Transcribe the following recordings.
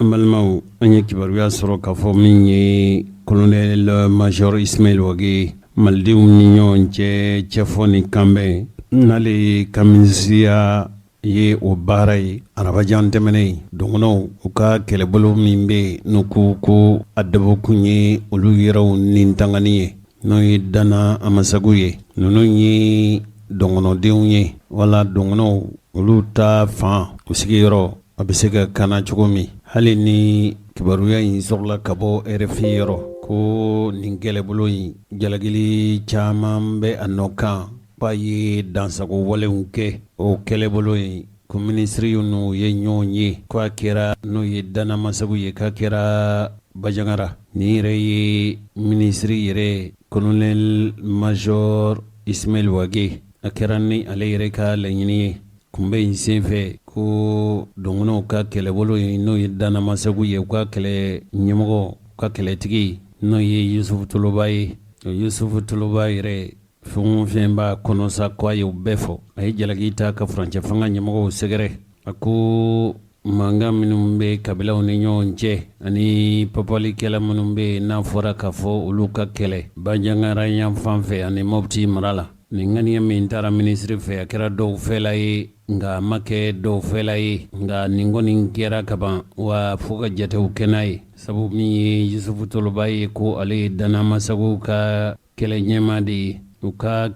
Ambalmaw an ye kibaruya sɔrɔ k'a fɔ min ye colonel major Ismail Wage malidenw ni ɲɔgɔn cɛ cɛfɔ ni kanbɛn n'ale ye kamisiya ye o baara ye arabajan tɛmɛnen dɔgɔnɔw u ka kɛlɛbolo min bɛ n'u ko a dabɔkun ye olu yɛrɛw ni tangani ye n'o ye Dana Amasagu ye ninnu ye dɔgɔnɔdenw ye wala dɔgɔnɔw olu ta fan u sigiyɔrɔ a bɛ se ka kana cogo min hali ni kibaruya in sɔrɔla ka bɔ RFI yɔrɔ ko nin kɛlɛbolo in jalagili caman bɛ a nɔ kan ba ye dansago walew kɛ o kɛlɛbolo in ko minisiriw n'u ye ɲɔgɔn ye k'a kɛra n'o ye Dana Masagu ye k'a kɛra Bajangara nin yɛrɛ ye minisiri yɛrɛ colonel major Ismail Wage a kɛra ni ale yɛrɛ ka laɲini ye kunbɛ in senfɛ ko dɔgɔnɔw ka kɛlɛbolo in n'o ye Dana Masagu ye u ka kɛlɛ ɲɛmɔgɔ u ka kɛlɛtigi n'o ye Yusufu Toloba ye Yusufu Toloba yɛrɛ fɛn o fɛn b'a kɔnɔ sa k'a ye u bɛɛ fɔ a ye jalaki ta ka furancɛ fanga ɲɛmɔgɔw sɛgɛrɛ a ko mankan minnu bɛ kabilaw ni ɲɔgɔn cɛ ani papalikɛla minnu bɛ n'a fɔra k'a fɔ olu ka kɛlɛ Bajangara yan fan fɛ ani Mopti mara la nin ŋaniya min taara minisiri fɛ a kɛra dɔw fɛla ye nka a ma kɛ dɔw fɛla ye nka nin kɔni kɛra kaban wa fo ka jatew kɛ n'a ye sabu min ye Yusufu Toloba ye ko ale ye Dana Masagu ka kɛlɛ ɲɛmaa de ye u ka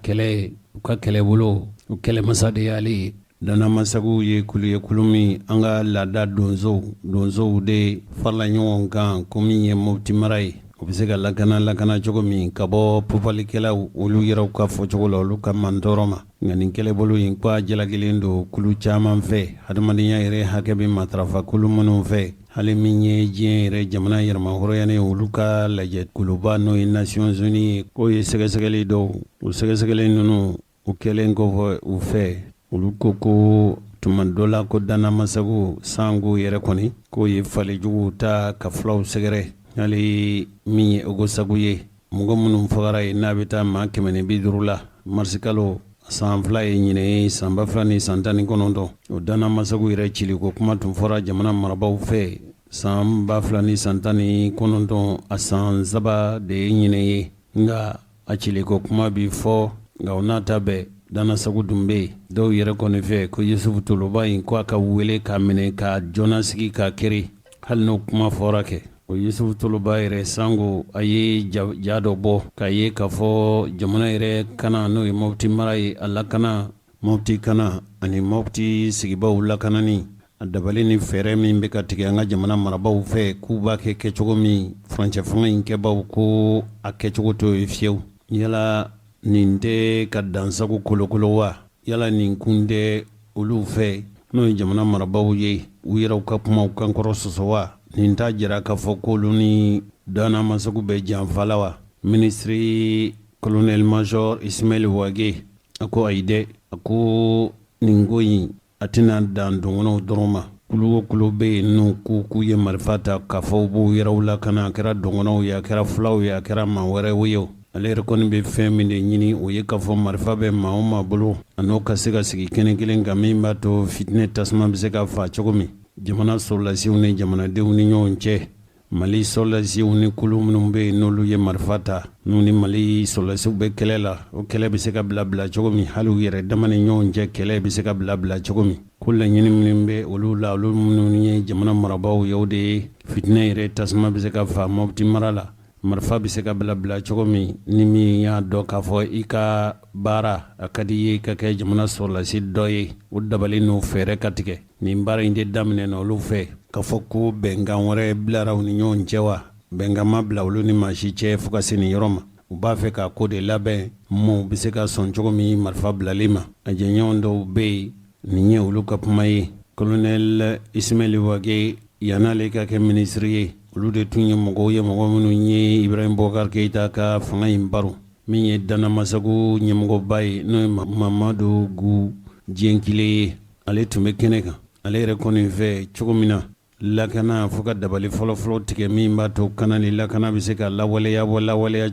kɛlɛbolo u kɛlɛmasa de y'ale ye Dana Masagu ye kulu ye kulu min an ka laada donsow de farala ɲɔgɔn kan ko min ye Mopti mara ye u bɛ se ka lakana cogo min ka bɔ pupalikɛlaw olu yɛrɛw ka fɔcogo la olu ka mantɔrɔ ma nka nin kɛlɛbolo in ko a jalakelen don kulu caman fɛ hadamadenya yɛrɛ hakɛ bɛ matarafa kulu minnu fɛ hali min ye diɲɛ yɛrɛ jamana yɛrɛmahɔrɔnya olu ka lajɛ kuluba n'o ye Nations Unies ye k'o ye sɛgɛsɛgɛli dɔw o sɛgɛsɛgɛli ninnu u kɛlen kɔfɛ u fɛ olu ko tuma dɔ la ko Dana Masagu sango yɛrɛ kɔni k'o ye falijugu ta ka fulaw sɛgɛrɛ hali min ye Ogosagu ye mɔgɔ minnu fagara ye n'a bɛ taa maa 150 la marsikalo san 2 ye ɲinɛ ye san 2019 o Dana Masagu yɛrɛ ciliko kuma tun fɔra jamana marabaw fɛ san 2019 a san 3 de ye ɲinɛ ye nka a ciliko kuma bi fɔ nka o n'a ta bɛɛ Dana Masagu dun bɛ yen dɔw yɛrɛ kɔni fɛ ko Yusufu Toloba in ko a ka wele k'a minɛ ka jɔna sigi k'a keri hali n'o kuma fɔra kɛ o Yusufu Toloba yɛrɛ sango a ye ja dɔ bɔ k'a ye k'a fɔ jamana yɛrɛ kana n'o ye Mopti mara ye a lakana Mopti kana ani Mopti sigibaw lakanani a dabali ni fɛɛrɛ min bɛ ka tigɛ an ka jamana marabaw fɛ k'u b'a kɛ kɛcogo min furancɛ fanga in kɛbaw ko a kɛcogo to ye fiyewu yala nin tɛ ka dansago kolokolo wa yala nin kun tɛ olu fɛ n'o ye jamana marabaw ye u yɛrɛw ka kumaw kankɔrɔ sɔsɔ wa nin t'a jira k'a fɔ k'olu ni Dana Masagu bɛ janfa la wa minisiri colonel major Ismail Wage a ko ayi dɛ a ko nin ko in a tɛna dan dɔgɔnɔw dɔrɔn ma kulu o kulu bɛ yen n'u k'u ye marifa ta k'a fɔ u b'u yɛrɛw lakana a kɛra dɔgɔnɔw ye a kɛra fulaw ye a kɛra maa wɛrɛw ye ale yɛrɛ kɔni bɛ fɛn min de ɲini o ye k'a fɔ marifa bɛ maa o maa bolo a n'o ka se ka sigi kɛnɛ kelen kan min b'a to fitinɛ tasuma bɛ se ka fa cogo min jamana sɔrɔlasiw ni jamanadenw ni ɲɔgɔn cɛ Mali sɔrɔlasiw ni kulu minnu bɛ yen n'olu ye marifa ta n'u ni Mali sɔrɔlasiw bɛ kɛlɛ la o kɛlɛ bɛ se ka bila cogo min hali u yɛrɛ dama ni ɲɔgɔn cɛ kɛlɛ bɛ se ka bila cogo min ko laɲini minnu bɛ olu la olu minnu ye jamana marabaw ye o de ye fitinɛ yɛrɛ tasuma bɛ se ka fa Mopti mara la marifa bɛ se ka bila cogo min ni min y'a dɔn k'a fɔ i ka baara a ka di ye i ka kɛ jamana sɔrɔlasi dɔ ye o dabali n'o fɛɛrɛ ka tigɛ nin baara in de daminɛ na olu fɛ k'a fɔ ko bɛnkan wɛrɛ bilara u ni ɲɔgɔn cɛ wa bɛnkan ma bila olu ni maa si cɛ fo ka se nin yɔrɔ ma u b'a fɛ k'a ko de labɛn maaw bɛ se ka sɔn cogo min marifa bilali ma a jɛɲɔgɔn dɔw bɛ yen nin ye olu ka kuma ye colonel Ismail Wage yan'ale ka kɛ minisiri ye olu de tun ye mɔgɔ minnu ye Ibrahim Boubacar Keïta ka fanga in baro min ye Dana Masagu ɲɛmɔgɔba ye n'o ye Mamadu Gu Diɛnkile ye ale tun bɛ kɛnɛ kan ale yɛrɛ kɔni fɛ cogo min na lakana fo ka dabali fɔlɔfɔlɔ tigɛ min b'a to kana ni lakana bɛ se ka lawaleya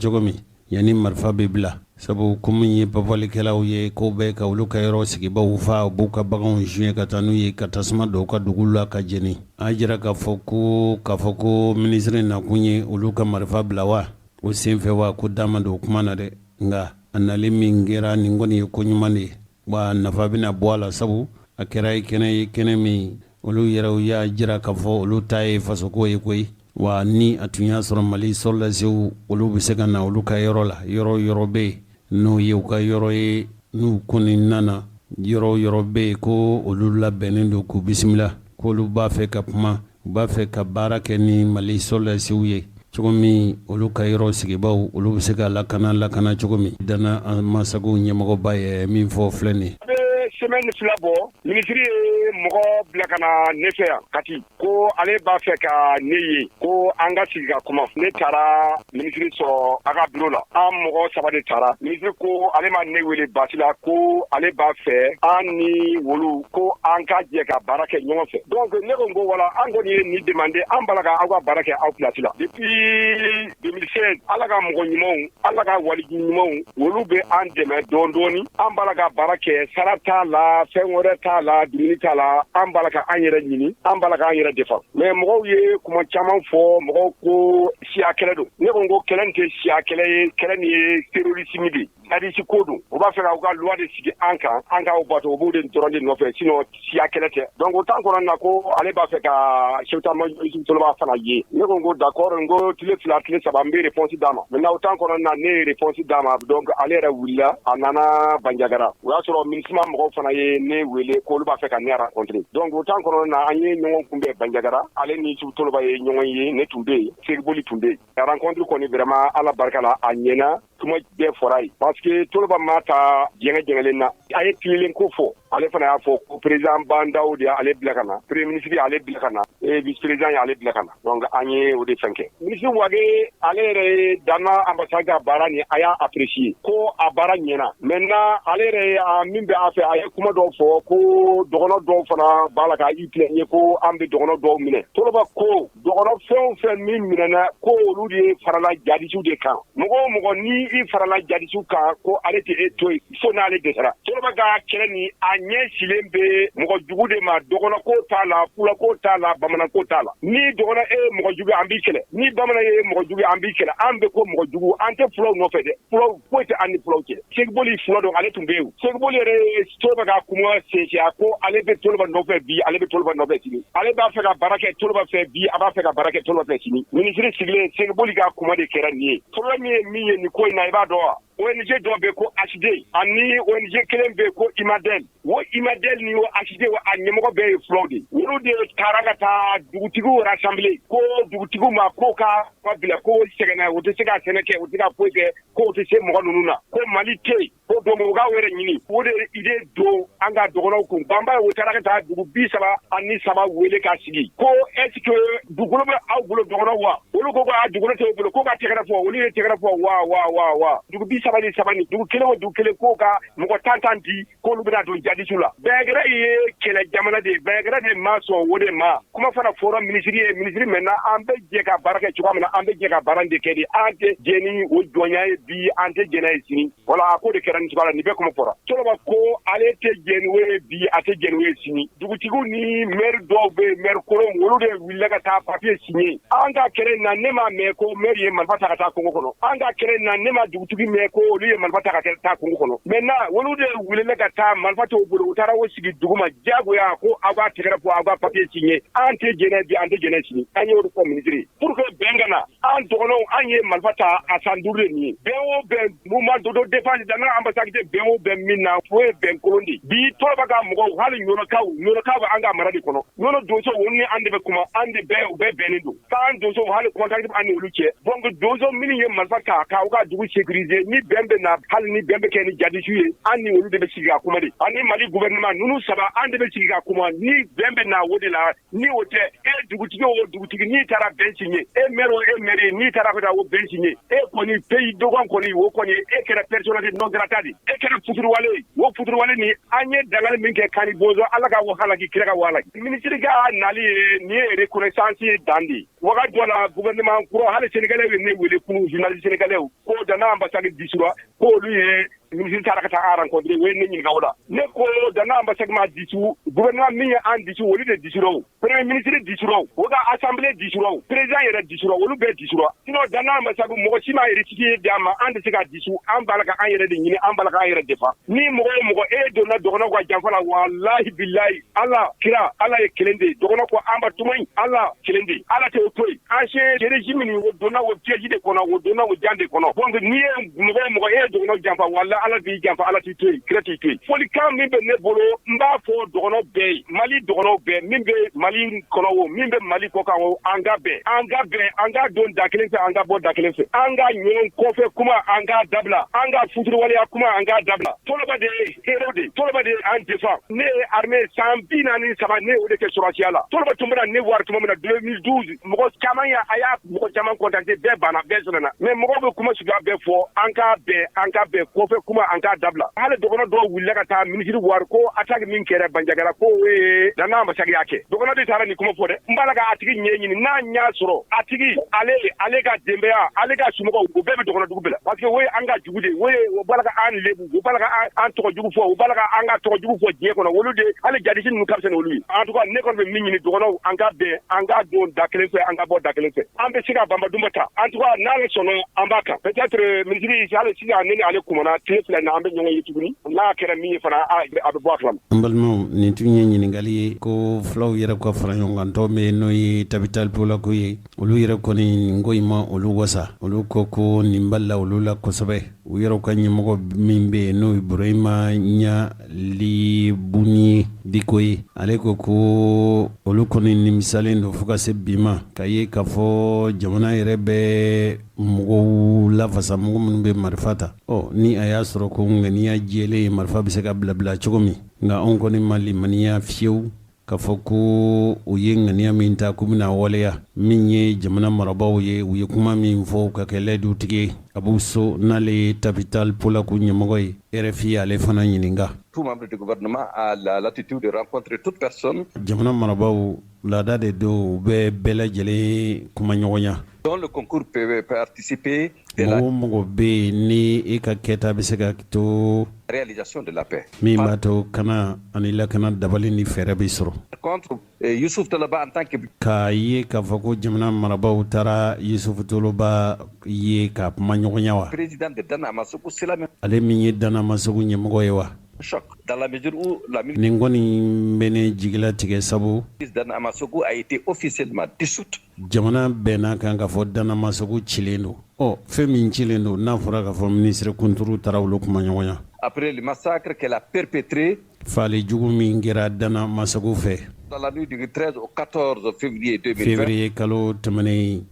cogo min yanni marifa bɛ bila sabu comme ye bafalikɛlaw ye ko bɛɛ ka olu ka yɔrɔ sigibaw fa b'u ka baganw juɲɛ ka taa n'u ye ka tasuma dɔw ka dugu la ka jeni a jira k'a fɔ ko ministre nakun ye olu ka marifa bila wa o senfɛ wa ko dama don kuma na dɛ nga a nali min kɛra nin kɔni ye ko ɲuman de ye wa nafa bɛna bɔ a la sabu a kɛra ye kɛnɛ min olu yɛrɛw y'a jira k'a fɔ olu ta ye fasoko ye koyi wa ni a tun y'a sɔrɔ mali sɔrɔlasiw olu bɛ se ka na olu ka yɔrɔ la yɔrɔ bɛ yen n'o ye u ka yɔrɔ ye n'u kɔni nana yɔrɔ bɛ yen ko olu labɛnnen don k'u bisimila k'olu b'a fɛ ka kuma u b'a fɛ ka baara kɛ ni mali sɔrɔlasiw ye cogo min olu ka yɔrɔ sigibaw olu bɛ se ka lakana cogo min dana masago ɲɛmɔgɔba ye min fɔ filɛ nin semaine fila bɔ ministre ye mɔgɔ bila ka na ne fɛ yan kati ko ale b'a fɛ ka ne ye ko an ka sigi ka kuma ne taara ministre sɔrɔ a ka bureau la an mɔgɔ 3 de taara ministre ko ale ma ne wele basi la ko ale b'a fɛ an ni wolu ko an ka jɛ ka baara kɛ ɲɔgɔn fɛ donc ne ko wala an kɔni ye ni demande an bala ka aw ka baara kɛ aw place la depuis 2016 ala ka mɔgɔ ɲumanw ala ka waliji ɲumanw wolu bɛ an dɛmɛ dɔɔni an bala ka baara kɛ sarata la fɛn wɛrɛ t'a la dumuni t'a la an bala ka an yɛrɛ ɲini an bala ka an yɛrɛ defa mais mɔgɔw ye kuma caman fɔ mɔgɔw ko siya kɛlɛ don ne ko kɛlɛ tɛ siya kɛlɛ ye kɛlɛ ni ye terrorisme de hadisi ko don u b'a fɛ ka u ka loi de sigi an kan an ka bato u b'o de dɔrɔn de nɔfɛ sinon siya kɛlɛ tɛ donc o temps kɔnɔna na ko ale b'a fɛ ka cheftamajor Toloba fana ye ne ko d'accord n ko tile 2 tile 3 n bɛ réponse d'a ma maintenant o temps kɔnɔna na ne ye réponse d'a ma donc ale yɛrɛ wulila a nana Bandiagara o y'a sɔrɔ ministre mɔgɔw fana ye ne wele ko olu b'a fɛ ka ne rencontrer donc o temps kɔnɔna na an ye ɲɔgɔn kunbɛn Bandiagara ale ni Toloba ye ɲɔgɔn ye ne tun bɛ yen Seriboli tun bɛ yen rencontre kɔni vraiment ala barika la a ɲɛna kuma bɛɛ fɔra ye parce que Toloba ma ta jɛngɛlen na a ye tilen ko fɔ ale fana y'a fɔ ko président Bandaw de ale bila ka na premier ministre ale bila ka na vice président ale bila ka na donc an ye o de fɛn kɛ ministre Wage ale yɛrɛ dana ambassade ka baara ni a y'a apprécier ko a baara ɲɛna maintenant ale yɛrɛ min bɛ a fɛ a ye kuma dɔw fɔ ko dɔgɔnɔ dɔw fana b'a la ka i plaigner ko an bɛ dɔgɔnɔ dɔw minɛ Toloba ko dɔgɔnɔ fɛn o fɛn min minɛna ko olu de farala jadisiw de kan mɔgɔ o mɔgɔ ni i farala jadisiw kan ko ale tɛ e to yen fo n'ale dɛsɛra Toloba ka kɛlɛ ni a ɲɛ silen bɛ mɔgɔ jugu de ma dɔgɔnɔ ko t'a la fula ko t'a la bamanan ko t'a la ni dɔgɔnɔ e mɔgɔ jugu an b'i kɛlɛ ni bamanan ye mɔgɔ jugu an b'i kɛlɛ an bɛ ko mɔgɔ jugu an tɛ fulaw nɔfɛ dɛ fulaw foyi tɛ an ni fulaw cɛ Segiboli fula dɔn ale tun bɛ yen Segiboli yɛrɛ Toloba ka kuma sinsin a ko ale bɛ Toloba nɔfɛ bi ale bɛ Toloba nɔfɛ sini ale b'a fɛ ka baara kɛ Toloba fɛ bi a b'a fɛ ka baara kɛ Toloba fɛ sini ministre sigilen Segiboli ka kuma de kɛra nin ye problème ye min ye nin ko in na i b'a dɔn wa ONG dɔ bɛ ko HD ani ONG kelen bɛ ko Imadel o Imadel ni o HD a ɲɛmɔgɔ bɛɛ ye fulaw de olu de taara ka taa dugutigiw rassembler ko dugutigiw ma ko ka bila ko sɛgɛnna o tɛ se ka sɛnɛ kɛ o tɛ ka foyi kɛ ko o tɛ se mɔgɔ ninnu na ko Mali tɛ yen ko dɔnbagaw yɛrɛ ɲini o de ide don an ka dɔgɔnɔw kun banba o taara ka taa dugu 33 wele ka sigi ko est ce que dugukolo bɛ aw bolo dɔgɔnɔ wa olu ko ka dugukolo tɛ u bolo ko ka tɛgɛrɛ fɔ olu ye tɛgɛrɛ fɔ wa dugu 37 dugu kelen o dugu kelen ko ka mɔgɔ 10 di k'olu bɛna don jadisiw la Bandiagara ye kɛlɛ jamana de ye Bandiagara de ma sɔn o de ma kuma fana fɔra ministre ye ministre maintenant an bɛ jɛ ka baara kɛ cogoya min na an bɛ jɛ ka baara de kɛ de an tɛ jɛ ni o jɔnya ye bi an tɛ jɛ n'a ye sini voilà a ko de kɛra nin cogoya la nin bɛɛ kuma fɔra Toloba ko ale tɛ jɛ ni o ye bi a tɛ jɛ ni o ye sini dugutigiw ni maire dɔw bɛ yen maire kolon olu de wulila ka taa papier signer an ka kɛlɛ in na ne ma mɛn ko maire ye marifa ta ka taa Congo kɔnɔ an ka kɛlɛ in na ne ma dugutigi mɛn ko olu ye marifa ta ka taa Congo kɔnɔ maintenant olu de wulila ka taa marifa t'u bolo u taara o sigi dugu ma diyagoya ko aw ka tɛgɛrɛ fɔ aw ka papier signer an tɛ jɛnɛ bi an tɛ jɛnɛ sini an y'o de fɔ ministre ye pour que bɛn ka na an dɔgɔnɔw an ye marifa ta a san 5 de nin ye bɛn o bɛn mouvement d'auto défense dans ambassade bɛn o bɛn min na o ye bɛn kolon de bi Toloba ka mɔgɔw hali ɲɔnɔkaw bɛ an ka mara de kɔnɔ ɲɔnɔ donso o ni an de bɛ kuma an de bɛɛ u bɛɛ bɛnnen don k'an donso hali contact an ni olu cɛ donc donso minnu ye marifa ta k'aw ka dugu sécuriser ni bɛn bɛ na hali ni bɛn bɛ kɛ ni jadisiw ye an ni olu de bɛ sigi ka kuma de ani Mali gouvernement ninnu 3 an de bɛ sigi ka kuma ni bɛn bɛ na o de la ni o tɛ e dugutigi o dugutigi n'i taara bɛn signer e maire o e maire n'i taara ka taa o bɛn signer e kɔni pays dɔgɔn kɔni o kɔni e kɛra personnalité non grata de e kɛra futuruwale o futuruwale ni an ye dangali min kɛ Kani Bonzo ala ka wahalaki kira ka wahalaki ministre ka nali ye ni ye reconnaissance ye dan de wagati dɔ la gouvernement kura hali sénégalais ye ne wele kunu journaliste sénégalais ko dans ambassade du disura ko olu ye ministre taara ka taa rencontre we ne ɲininka o la ne ko dana ambassade ma disu gouvernement min ye an disu olu de disura premier ministre disura o ka assemblée disura président yɛrɛ disura olu bɛɛ disura sinon dana ambassade mɔgɔ si ma rectifier di an ma an tɛ se ka disu an b'a la ka an yɛrɛ de ɲini an b'a la ka an yɛrɛ defa ni mɔgɔ o mɔgɔ e donna dɔgɔnɔ ka janfa la wallahi billahi ala kira ala ye kelen de dɔgɔnɔ ko an ba tuma in ala kelen de ala tɛ o to yen ancien régime ni o donna o piège de kɔnɔ o donna o jan de kɔnɔ donc ni ye mɔgɔ o mɔgɔ e dɔgɔnɔ janfa wallahi ala b'i janfa ala t'i to yen kira t'i to yen folikan min bɛ ne bolo n b'a fɔ dɔgɔnɔ bɛɛ ye mali dɔgɔnɔ bɛɛ min bɛ mali kɔnɔ o min bɛ mali kɔ kan o an ka bɛn an ka don da kelen fɛ an ka bɔ da kelen fɛ an ka ɲɔgɔn kɔfɛ kuma an k'a dabila an ka futuriwaleya kuma an k'a dabila tɔlɔba de ye hero de tɔlɔba de ye an defa ne ye armée san 43 ne o de kɛ sɔrɔsiya la tɔlɔba tun bɛna ne wari tuma min na 2012 mɔgɔ caman a y'a mɔgɔ caman contacté bɛɛ banna bɛɛ sɔnna mais mɔgɔw bɛ kuma suguya bɛɛ fɔ an k'a bɛn kɔfɛ kuma an k'a dabila hali dɔgɔnɔ dɔw wulila ka taa ministre wari ko attaque min kɛra banjagara ko dana ambasade y'a kɛ dɔgɔnɔ de taara nin kuma fɔ dɛ n b'a la ka a tigi ɲɛɲini n'a ɲa sɔrɔ a tigi ale ka denbaya ale ka somɔgɔw o bɛɛ bɛ dɔgɔnɔ dugu bɛɛ la parce que o ye an ka jugu de o b'a la ka an lebu o b'a la ka an tɔgɔ jugu fɔ o b'a la ka an ka tɔgɔ jugu fɔ diɲɛ kɔnɔ olu de hali jadisi ninnu ka fisa n'olu ye en tout cas ne kɔni bɛ min ɲini dɔgɔnɔw an ka bɛn an ka don da kelen fɛ an ka bɔ da kelen fɛ an bɛ se ka banbaduma ta en tout cas n'ale sɔnna an b'a kan peut-être ministre hali sisan ne ni ale kumana tile fila in na an bɛ ɲɔgɔn ye tuguni n'a kɛra min ye fana a bɛ bɔ a kalama. An balimaw nin tun ye ɲininkali ye ko fulaw yɛrɛ ka fara ɲɔgɔn kan tɔ bɛ n'o ye tabital polako ye olu yɛrɛ kɔni nin ko in ma olu wasa olu ko nin bala olu la kosɛbɛ u yɛrɛ ka ɲɛmɔgɔ min bɛ yen n'o ye Burahima Ɲalibuni Diko ye ale ko olu kɔni nimisalen don fo ka se bi ma ka ye k'a fɔ jamana yɛrɛ bɛ mɔgɔw lafasa mɔgɔ minnu bɛ marifa ta ni a y'a sɔrɔ ko ŋaniya jɛlen marifa bɛ se ka bila cogo min nka anw kɔni ma limaniya fiyewu k'a fɔ ko u ye ŋaniya min ta k'u bɛna waleya min ye jamana marabaaw ye u ye kuma min fɔ ka kɛ layidu ye Abou So n'ale ye tabital polako ɲɛmɔgɔ ye RFI ale fana ɲininka. Tout membre du gouvernement a la latitude de rencontrer toute personne. Jamana marabaaw laada de don u bɛ bɛɛ lajɛlen kuma ɲɔgɔnya. Dont le concours peut participer de la mɔgɔ bɛ yen ni e ka kɛta bɛ se ka to réalisation de la paix. Min b'a to kana ani lakana dabali ni fɛɛrɛ bɛ sɔrɔ. Par contre, Youssouf Toloba en tant que k'a ye k'a fɔ ko jamana marabaaw taara Youssouf Toloba ye ka kuma ɲɔgɔnya wa. Président de Dana Amasogo c'est la même. Ale min ye Dana Amasogo ɲɛmɔgɔ ye wa. Choc dans la mesure où la nin kɔni bɛ ne jigila tigɛ sabu Dana Amasogo a été officiellement dissoute. Jamana bɛnna kan k'a fɔ Dana Amasogo cilen don fɛn min cilen don n'a fɔra k'a fɔ ministre kunturu taara olu kuma ɲɔgɔnya. Après le massacre qu'elle a perpétré fale jugu min kɛra Dana Amasogo fɛ dans la nuit du 13 au 14 février 2020 février kalo tɛmɛnen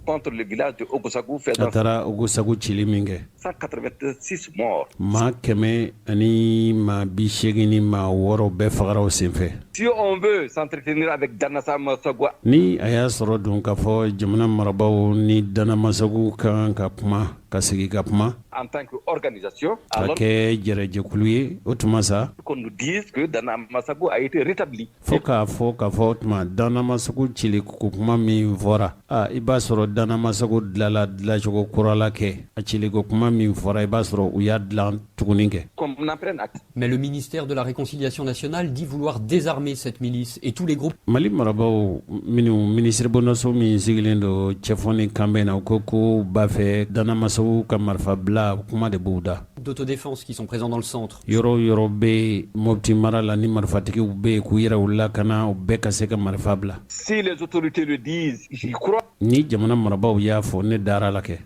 contre le village de Ogosagou fait a taara Ogosagou cili min kɛ 186 morts. maa 100 ani maa 80 ni maa 6 bɛɛ fagara o senfɛ. Si on veut s'entretenir avec Dana Amasogo ni a y'a sɔrɔ dun k'a fɔ jamana marabaaw ni Dana Amasogo kan ka kuma ka sigi ka kuma en tant qu'organisation ka kɛ jɛrɛjɛkulu ye o tuma sa qu'on nous dise que Dana Amasogo a été rétabli. fo k'a fɔ o tuma Dana Amasogo cili ko kuma min fɔra i b'a sɔrɔ Dana Amasogo dilacogo kura la kɛ a cili ko kuma min fɔra i b'a sɔrɔ u y'a dilan tuguni kɛ. Mais le ministère de la Réconciliation nationale dit vouloir désarmer cette milice et tous les groupes. Mali marabaaw minnu ministre bondaso min sigilen do cɛfɔni kanbɛn na u ko b'a fɛ Dana Amasogo ka marifa bila kuma de b'u da. D'autodéfense qui sont présents dans le centre. Yɔrɔ bɛ Mopti mara la ni marifatigiw bɛ yen k'u yɛrɛ u lakana u bɛɛ ka se ka marifa bila. Si les autorités le disent, j'y crois. Ni jamana marabaaw y'a fɔ ne dara la kɛ.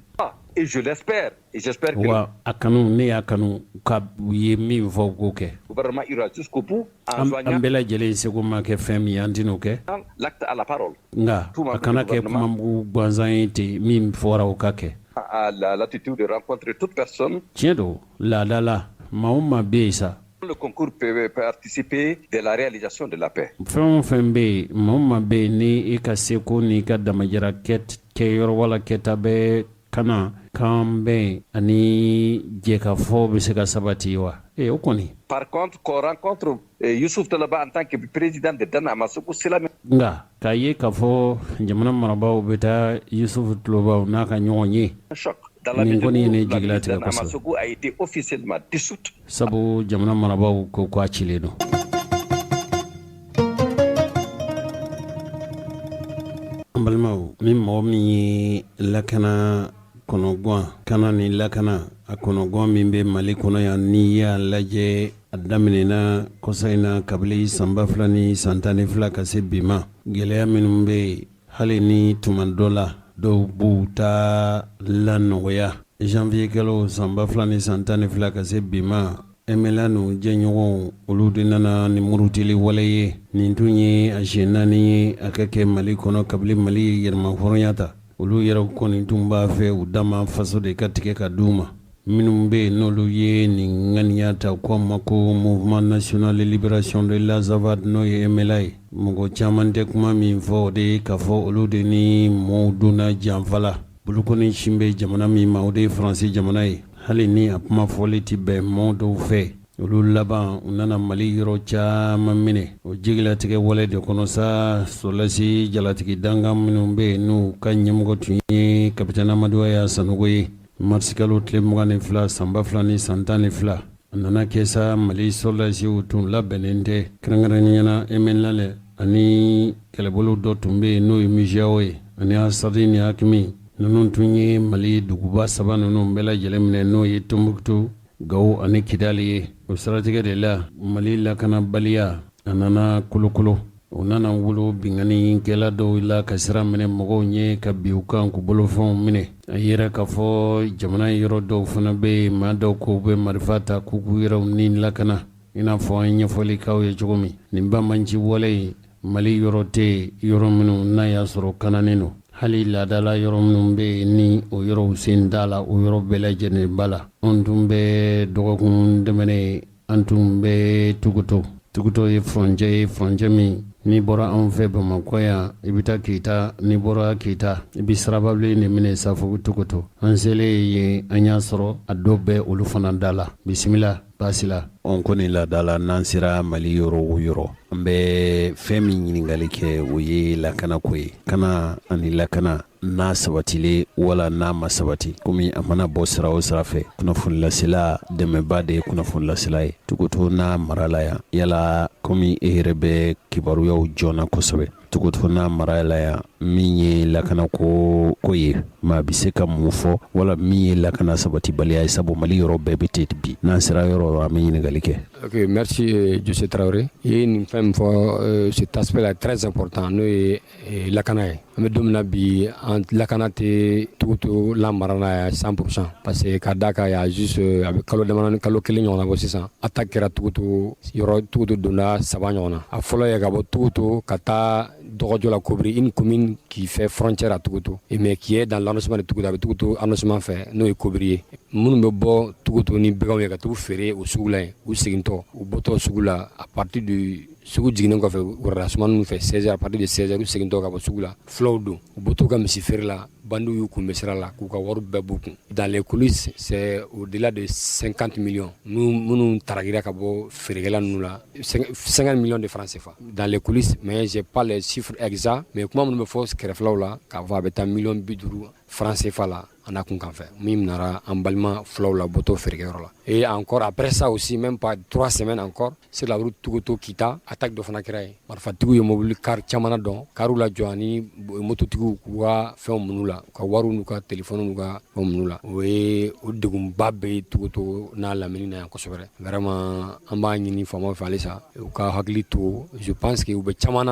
Et je l'espère et j'espère que wa a kanu ne y'a kanu ka u ye min fɔ k'o kɛ. Gouvernement ira jusqu'au bout an bɛɛ lajɛlen seko ma kɛ fɛn min an tɛn'o kɛ. L'acte à la parole. Nka a kana kɛ kumamugu gansan ye ten min fɔra o ka kɛ. A la latitude de rencontrer toute personne. Tiɲɛ don laada la maa o maa bɛ yen sa. Le concours peut participer de la réalisation de la paix. Fɛn o fɛn bɛ yen maa o maa bɛ yen ni i ka seko n'i ka damajara kɛyɔrɔ wala kɛta bɛ kana kan bɛn ani jɛkafɔ bɛ se ka sabati wa o kɔni. Par contre qu'on rencontre Youssouf Toloba en tant que président de Dana Amasogo c'est la même. Nka k'a ye k'a fɔ jamana marabaaw bɛ taa Youssouf Toloba n'a ka ɲɔgɔn ye. Choc dans la Ni mesure ngoni ne où la jigila milice tigɛ Dan kosɛbɛ. Amasogo a été officiellement dissoute. Sabu jamana marabaaw ko ko a cilen don. An balimaw min mɔgɔ min ye lakana kɔnɔguwan kana ni lakana a kɔnɔguwan min bɛ Mali kɔnɔ yan n'i y'a lajɛ a daminɛna kɔsa in na kabini san 2000 ni san 12 ka se bi ma gɛlɛya minnu bɛ yen hali ni tuma dɔ la dɔw b'u ta lanɔgɔya janvier kalo san 2000 ni san 12 ka se bi ma MLA nu jɛɲɔgɔnw olu de nana ni murutili wale ye nin tun ye a siɲɛ 4 ye a ka kɛ Mali kɔnɔ kabini Mali ye yɛrɛmahɔrɔnya ta olu yɛrɛ kɔni tun b'a fɛ u dama faso de ka tigɛ ka d'u ma minnu bɛ yen n'olu ye nin ŋaniya ta ko ma ko Mouvement National de Libération de l'Azawad n'o ye MLA ye mɔgɔ caman tɛ kuma min fɔ o de ye k'a fɔ olu de ni mɔɔw donna janfa la bolokɔni sin bɛ jamana min ma o de ye Faransi jamana ye hali ni a kuma fɔli tɛ bɛn mɔɔ dɔw fɛ olu laban u nana Mali yɔrɔ caman minɛ o jigilatigɛ wale de kɔnɔ sa Solasi jalatigi dangan minnu bɛ yen n'u ka ɲɛmɔgɔ tun ye Capitaine Amadou Aya Sanogo ye mars kalo tile 22 san 2000 ni san 12 a nana kɛ sa Mali Solasiw tun labɛnnen tɛ kɛrɛnkɛrɛnniyala MNLA lɛ ani kɛlɛbolo dɔ tun bɛ yen n'o ye Mijiao ye ani Asadi ni Hakimi ninnu tun ye Mali duguba 3 ninnu bɛɛ lajɛlen minɛ n'o ye Tombouctou Gao ani Kidali ye o siratigɛ de la Mali lakanabaliya a nana kolokolo o nana wolo binganikɛla dɔw la ka sira minɛ mɔgɔw ɲɛ ka bi u kan k'u bolofɛnw minɛ a yɛrɛ k'a fɔ jamana yɔrɔ dɔw fana bɛ yen maa dɔw ko bɛ marifa ta k'u k'u yɛrɛw ni lakana i n'a fɔ an ye ɲɛfɔli k'aw ye cogo min nin bamanci wale Mali yɔrɔ tɛ yɔrɔ minnu n'a y'a sɔrɔ kananen don hali laadala yɔrɔ minnu bɛ yen ni o yɔrɔw sen t'a la o yɔrɔ bɛɛ lajɛlen ba la an tun bɛ dɔgɔkun tɛmɛnen an tun bɛ Tuguto ye furancɛ min n'i bɔra anw fɛ Bamakɔ yan i bɛ taa Keyita n'i bɔra Keyita i bɛ sirababilen de minɛ Safugu Tuguto an selen yen an y'a sɔrɔ a dɔw bɛ olu fana da la bisimila baasi la on kɔni laadala n'an sera Mali yɔrɔ o yɔrɔ an bɛ fɛn min ɲininkali kɛ o ye lakanako ye kana ani lakana n'a sabatile wala n'a ma sabati komi a mana bɔ sira o sira fɛ kunnafonilasela dɛmɛba de ye kunnafonilasela ye Tuguto n'a marala yan yala komi e yɛrɛ bɛ kibaruyaw joona kosɛbɛ Tuguto n'a marala yan min ye lakanako ko ye maa bɛ se ka mun fɔ wala min ye lakana sabatibaliya ye sabu Mali yɔrɔ bɛɛ bɛ ten bi n'an sera yɔrɔ an bɛ ɲininkali kɛ. Ok, merci José Traoré. I ye nin fɛn min fɔ cet aspect là est très important n'o ye lakana ye. An bɛ don min na bi an lakana tɛ Tuguto lamarana ye 100% parce que ka d'a kan y'a juste a bɛ kalo damadɔni kalo kelen ɲɔgɔn na bɔ sisan attaque kɛra Tuguto yɔrɔ Tuguto donda 3 ɲɔgɔn na a fɔlɔ ye ka bɔ Tuguto ka taa Dɔgɔjɔ la Kobri une commune qui fait frontière à Tuguto et mais qui est dans l'arrondissement de Tuguto a bɛ Tuguto arrondissement fɛ n'o ye Kobri ye minnu bɛ bɔ Tuguto ni Bɛgaw ye ka t'u feere o sugu la yen u segintɔ u bɔtɔ sugu la à partir du sugu jiginnen kɔfɛ wurada sumanin fɛ 16h à partir de 16h u segintɔ ka bɔ sugu la fulaw don u bɔtɔ ka misi feere la bandiw y'u kunbɛn sira la k'u ka wari bɛɛ b'u kun dans les coulisses c'est au-delà de 50 millions minnu tarakira ka bɔ feerekɛla ninnu la 50 millions de francs CFA dans les coulisses mais j'ai pas les chiffres exacts mais kuma minnu bɛ fɔ kɛrɛfɛlaw la k'a fɔ a bɛ taa millions 50 francs CFA la an a kun kan fɛ min nara an balima fulaw la bɔtɔ feerekɛyɔrɔ la et encore après ça aussi même pas 3 semaines encore sur la route Tuguto Kita attaque dɔ fana kɛra yen marifatigiw ye mobili car caman dɔn kariw la jɔ ani mototigiw k'u ka fɛnw minnu la ka wariw n'u ka téléphone n'u ka fɛnw minnu la o ye o degunba bɛ Tuguto n'a lamini na yan kosɛbɛ vraiment an b'a ɲini faamaw fɛ halisa u ka hakili to je pense que u bɛ caman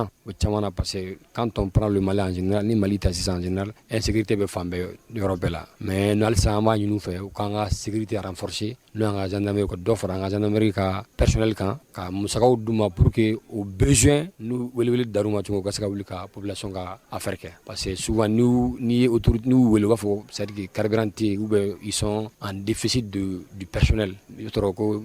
na parce que quand on prend le Mali en général ni Mali ta sisan en général insécurité bɛ fan bɛɛ yɔrɔ bɛɛ la mais halisa an b'a ɲini u fɛ u k'an ka sécurité renforcer n'o y'an ka gendarmerie ka dɔ fara an ka gendarmerie ka personnel kan ka musakaw d'u ma pour que au besoin n'u welewele dar'u ma cogo u ka se ka wuli ka population ka affaire kɛ parce que souvent ni ye autorité n'u wele u b'a fɔ c'est à dire que carburant tɛ yen ou bien ils sont en déficit du personnel i b'a sɔrɔ ko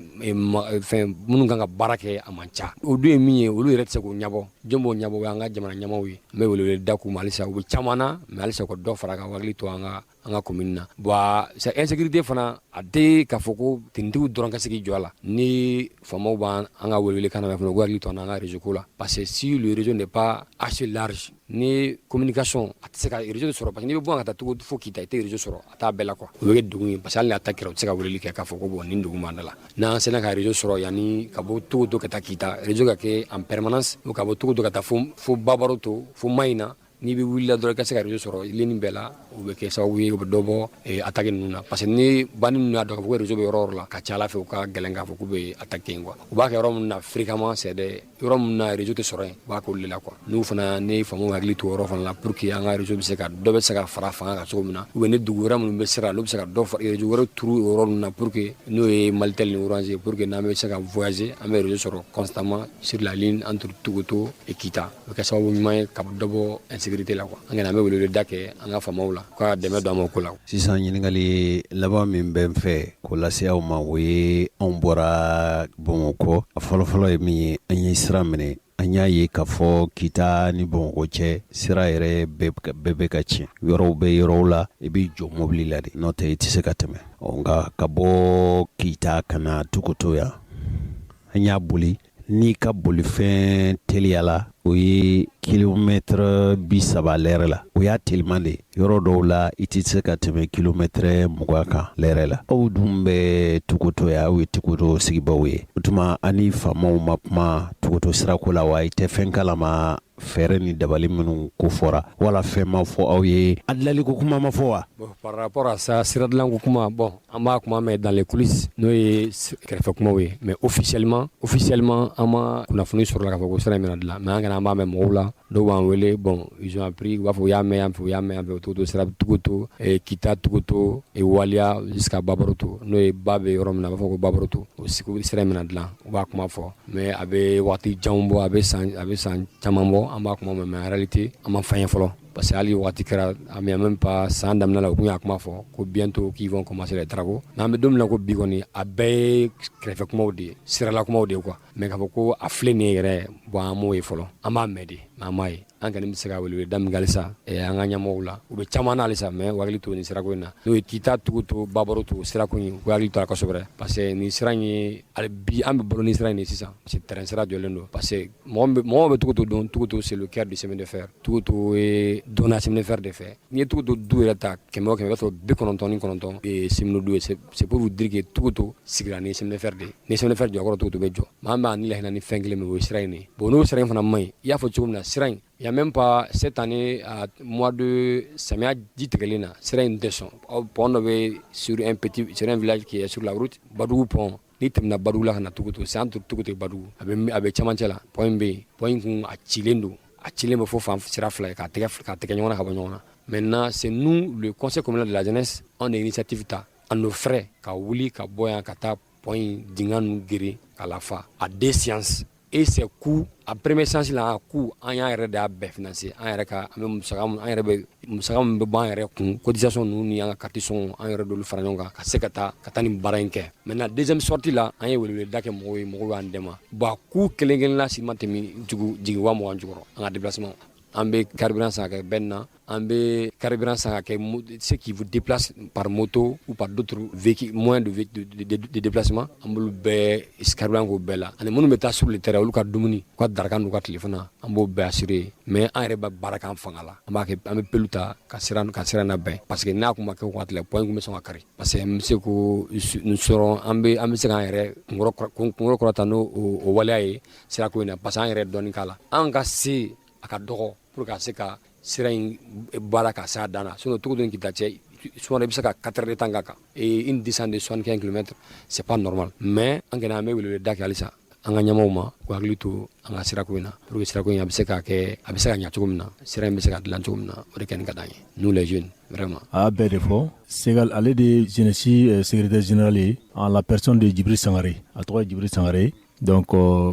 fɛn minnu kan ka baara kɛ a man ca o dun ye min ye olu yɛrɛ tɛ se k'o ɲɛbɔ jɔn b'o ɲɛbɔ o y'an ka jamana ɲɛmaaw ye n bɛ welewele da k'u ma halisa u bɛ caman na mais halisa u ka dɔ fara a kan u hakili hakili to an ka commune na bon c'est insécurité fana a tɛ k'a fɔ ko tintigiw dɔrɔn ka se k'i jɔ a la ni faamaw b'an ka welewele kan na fana ko hakili to an ka réseau ko la parce que si le réseau n'est pas assez large ni communication a tɛ se ka réseau sɔrɔ parce que n'i bɛ bɔ ka taa togo fo Kita i tɛ réseau sɔrɔ a t'a bɛɛ la quoi o bɛ kɛ degun ye parce que hali n'a ta kɛra u tɛ se ka weleli kɛ k'a fɔ ko bon nin degun b'an da la n'an sera ka réseau sɔrɔ yanni ka bɔ togo ka taa Kita réseau ka kɛ en permanence ou ka bɔ togo ka taa fo Babaro to fo Mayina n'i bɛ wulila dɔrɔn i ka se ka réseau sɔrɔ ligne bɛɛ la o bɛ kɛ sababu ye o bɛ dɔ bɔ attaque ninnu na parce que ni bandi ninnu y'a dɔn k'a fɔ ko réseau bɛ yɔrɔ o yɔrɔ la ka ca Ala fɛ u ka gɛlɛn k'a fɔ k'u bɛ attaquer yen quoi u b'a kɛ yɔrɔ min na fréquemment c'est des yɔrɔ min na réseau tɛ sɔrɔ yen u b'a k'olu de la quoi n'u fana ni faamaw hakili to yɔrɔ fana la pour que an ka réseau bɛ se ka dɔ bɛ se ka fara fanga kan cogo min na ou bien ni dugu wɛrɛ minnu bɛ sira n'u bɛ se ka dɔ fara réseau wɛrɛ turu yɔrɔ ninnu na pour que n'o ye Malitel ni Orange pour que n'an bɛ se ka voyager an bɛ réseau sɔrɔ constamment sur la ligne entre Togoto et Kita o bɛ kɛ sababu ɲuman ye ka dɔ bɔ insécurité la quoi an bɛ wele da kɛ an ka faamaw la ka dɛmɛ don an ma ko la sisan ɲininkali laban min bɛ n fɛ k'o lase aw ma o ye anw bɔra Bamakɔ a fɔlɔfɔlɔ ye min ye an ye sira minɛ an y'a ye k'a fɔ Kita ni Bamakɔ cɛ sira yɛrɛ bɛɛ bɛ ka tiɲɛ yɔrɔw bɛ yɔrɔw la i bɛ jɔ mobili la de n'o tɛ i tɛ se ka tɛmɛ nka ka bɔ Kita ka na Togoto yan an y'a boli n'i ka bolifɛn teliyala o ye kilomètre 30 lɛrɛ la o y'a teliman de yɔrɔ dɔw la i tɛ se ka tɛmɛ kilomètre 20 kan lɛrɛ la aw dun bɛ Togoto ya aw ye Togoto sigibaw ye o tuma ani faamaw ma kuma Togoto sirako la wa i tɛ fɛn kalama fɛɛrɛ ni dabali minnu ko fɔra wala fɛn ma fɔ aw ye a dilanliko kuma ma fɔ wa bon par rapport à ça siradilanko kuma bon an b'a kuma mɛn dans les coulisses n'o ye kɛrɛfɛ kumaw ye mais officiellement an ma kunnafoni sɔrɔla k'a fɔ ko sira in bɛna dilan mais an kana an b'a mɛn mɔgɔw la dɔw b'an wele bon ils ont appris u b'a fɔ u y'a mɛn yan fɛ o Togoto sira Togoto Kita Togoto Waliya jusqu'à Babaroto n'o ye ba bɛ yɔrɔ min na a b'a fɔ ko Babaroto o sira in bɛna dilan u b'a kuma fɔ mais a bɛ waati janw bɔ a bɛ san caman bɔ an b'a kuma mɛn mais en réalité an ma fɛn ye fɔlɔ parce que hali waati kɛra a même pas san daminɛ la u tun y'a kuma fɔ ko bientôt qu'ils vont commencer les travaux n'an bɛ don min na ko bi kɔni a bɛɛ ye kɛrɛfɛ kumaw de ye sirala kumaw de ye quoi mais k'a fɔ ko a filɛ nin ye yɛrɛ bon an m'o ye fɔlɔ an b'a mɛn de mais an m'a ye an kɔni bɛ se ka wele da min kɛ halisa an ka ɲɛmɔgɔw la u bɛ caman na halisa mais u hakili to nin sirako in na n'o ye Kita Togoto Babaroto sirako in u hakili to a la kosɛbɛ parce que nin sira in ye hali bi an bɛ balo ni sira in de sisan c'est terrain sira jɔlen don parce que mɔgɔ bɛ Togoto dɔn Togoto c'est le cœur du chemin de fer Togoto ye donna chemin de fer de fɛ n'i ye Togoto du yɛrɛ ta 100 o 100 i b'a sɔrɔ 99 chemin du ye c'est pour vous dire que Togoto sigira ni chemin de fer de ye ni chemin de fer jɔkɔrɔ Togoto bɛ jɔ mais an b'a ni lahinɛ ni fɛn kelen min o ye sira in de ye bon n'o sira in fana man ɲi i y'a fɔ cogo min na sira in il y a même pas cette année à mois de samiya ji tigɛlen na sira in tɛ sɔn pont dɔ bɛ sur un village qui est sur la route Badugu pont n'i tɛmɛna Badugu la ka na Togoto c'est entre Togoto et Badugu a bɛ cɛmancɛ la pont in bɛ yen pont in kun a cilen don a cilen bɛ fo fan sira fila ye k'a tɛgɛ ɲɔgɔn na ka bɔ ɲɔgɔn na maintenant c'est nous le conseil communal de la jeunesse on est initiative ta à nos frais ka wuli ka bɔ yan ka taa pont in dingɛ ninnu geren ka lafa à 2 séances et c'est coût a première séance la a coût an y'an yɛrɛ de y'a bɛɛ financer an yɛrɛ ka an bɛ musaka min bɛ bɔ an yɛrɛ kun cotisation ninnu ni an ka carte sɔngɔ an yɛrɛ d'olu fara ɲɔgɔn kan ka se ka taa nin baara in kɛ maintenant deuxième sortie la an ye weleweleda kɛ mɔgɔw ye mɔgɔw y'an dɛmɛ bon a coût kelen kelen la si ma tɛmɛ jigin 20,000 jukɔrɔ an ka déplacement an bɛ carburant san ka kɛ bɛn na an bɛ carburant san ka kɛ ceux qui vous déplacent par moto ou par d'autres véhicules moyens de déplacement an b'olu bɛɛ carburant k'o bɛɛ la ani minnu bɛ taa sur le terrain olu ka dumuni u ka daraka n'u ka tilefana an b'o bɛɛ assurer mais an yɛrɛ bɛ baara k'an fanga la an b'a kɛ an bɛ pelu ta ka sira labɛn parce que n'a kun ma kɛ o waati la point kun bɛ sɔn ka kari parce que n bɛ se k'o sɔrɔ an bɛ se k'an yɛrɛ kunkɔrɔ kɔrɔta n'o waleya ye sirako in na parce que an yɛrɛ dɔɔnin k'a la an ka se a ka dɔgɔ pour que a se ka sira in baara ka s'a dan na sinon Togoto ni Kita cɛ souvent i bɛ se ka 4 heures de temps k'a kan une distance de 75 km c'est pas normal mais an kɔni an bɛ weleweleda kɛ halisa an ka ɲɛmɔgɔw ma k'u hakili to an ka sirako in na pour que sirako in a bɛ se ka ɲɛ cogo min na sira in bɛ se ka dilan cogo min na o de kɛni ka d'an ye nous les jeunes vraiment. A bɛɛ de fɔ Segal ale de jeunesse secrétaire général ye en la personne de Djibril Sangare a tɔgɔ ye Djibril Sangare donc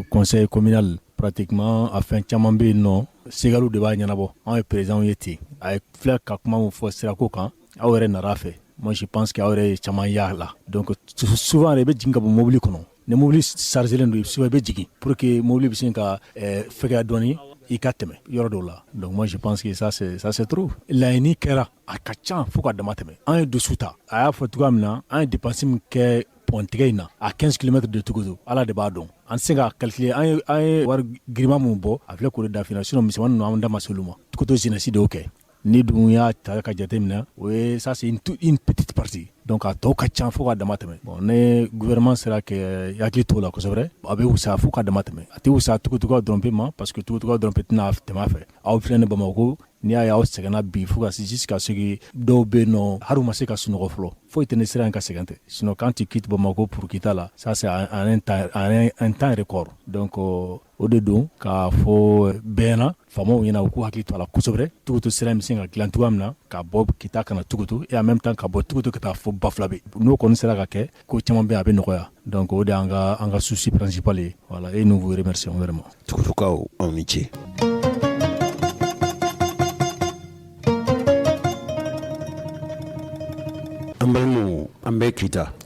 conseil communal pratiquement a fɛn caman bɛ yen nɔ Segalu de b'a ɲɛnabɔ anw ye président ye ten a ye filɛ ka kuma min fɔ sirako kan aw yɛrɛ nara fɛ moi je pense que aw yɛrɛ ye caman y'a la donc souvent yɛrɛ i bɛ jigin ka bɔ mobili kɔnɔ ni mobili chargelen don souvent i bɛ jigin pour que mobili bɛ se ka fɛgɛya dɔɔni i ka tɛmɛ yɔrɔ dɔw la. Donc moi je pense que ça c'est trop. Laɲini kɛra a ka ca fo ka dama tɛmɛ. An ye dusu ta a y'a fɔ cogoya min na an ye dépense min kɛ pɔntigɛ in na à 15 km de Togoto ala de b'a dɔn. An se ka calculer an ye wari girima mun bɔ a filɛ k'o de dafina sinon misɛnmanin ninnu an da ma se olu ma. Togoto jeunesse dɔw kɛ ni dun y'a ta ka jate minɛ o ye ça c'est une petite partie. Donc a tɔw ka ca fo ka dama tɛmɛ. Bon ne gouvernement sera kɛ hakili t'o la kosɛbɛ a bɛ wusaya fo ka dama tɛmɛ a tɛ wusaya togotogow dɔrɔn pe ma parce que togotogow dɔrɔn pe tɛna tɛmɛ a fɛ aw filɛ ni Bamakɔ n'i y'a ye aw sɛgɛnna bi fo ka jusqu'à ce que dɔw bɛ yen nɔ hali u ma se ka sunɔgɔ fɔlɔ foyi tɛ ne sira in ka sɛgɛn tɛ sinon quand tu quittes Bamako pour quitter là ça c'est un temps record. Donc o de don k'a fɔ bɛɛ na faamaw ɲɛna u k'u hakili to a la kosɛbɛ Togoto sira in bɛ se ka dilan cogoya min na ka bɔ Kita kana Togoto et en même temps ka bɔ Togoto ka taa fɔ Bafulabe n'o kɔni sera ka kɛ ko caman bɛ a bɛ nɔgɔya. Donc o de y'an ka souci principal ye voilà et nous vous remercions vraiment. Togotokaw aw ni ce. An balimaw an bɛ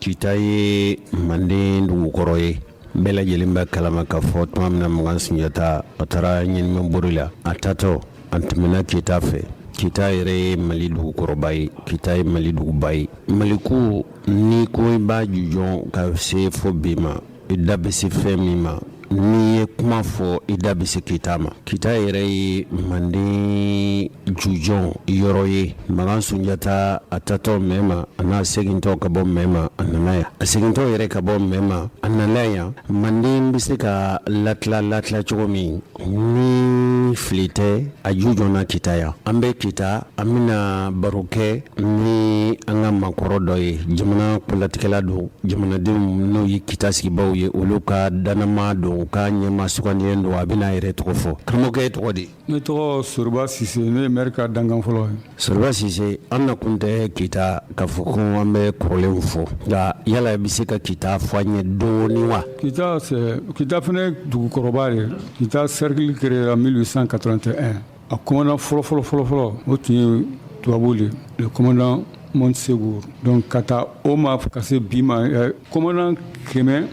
Kita ye Manden dugukɔrɔ ye bɛɛ lajɛlen bɛ kalama ka fɔ tuma min na Magan Sunjata a taara ɲinimɛ bori la a tatɔ an tɛmɛna Kita fɛ. Kita yɛrɛ ye Mali dugukɔrɔba ye Kita ye Mali duguba ye Maliku ni ko i b'a jujɔn ka se fo bi ma i da bɛ se fɛn min ma n'i ye kuma fɔ i da bɛ se Kita ma. Kita yɛrɛ ye Manden jujɔn yɔrɔ ye Magan Sunjata a tatɔ mɛn ma a n'a segintɔ ka bɔ mɛn ma a nana yan a segintɔ yɛrɛ ka bɔ mɛn ma a nana yan Manden bɛ se ka latila cogo min ni fili tɛ a jujɔnna Kita yan an bɛ Kita an bɛna baro kɛ ni an ka makɔrɔ dɔ ye jamana kolatigɛla don jamanadenw n'o ye Kita sigibaw ye olu ka danama don ka ɲɛma sugandilen don a bɛna yɛrɛ tɔgɔ fɔ karamɔgɔkɛ ye tɔgɔ di? Ne tɔgɔ Soriba Sise ne ye maire ka dankan fɔlɔ ye. Soriba Sise an na kun tɛ Kita ka fɔ ko an bɛ kɔrɔlenw fɔ nka yala i bɛ se ka Kita fɔ an ye dɔɔni wa? Kita fana ye dugukɔrɔba de Kita cercle créé en 1881 a commandant fɔlɔ o tun ye tubabu de le commandant Montsegur. Donc ka taa o ma ka se bi ma commandant 104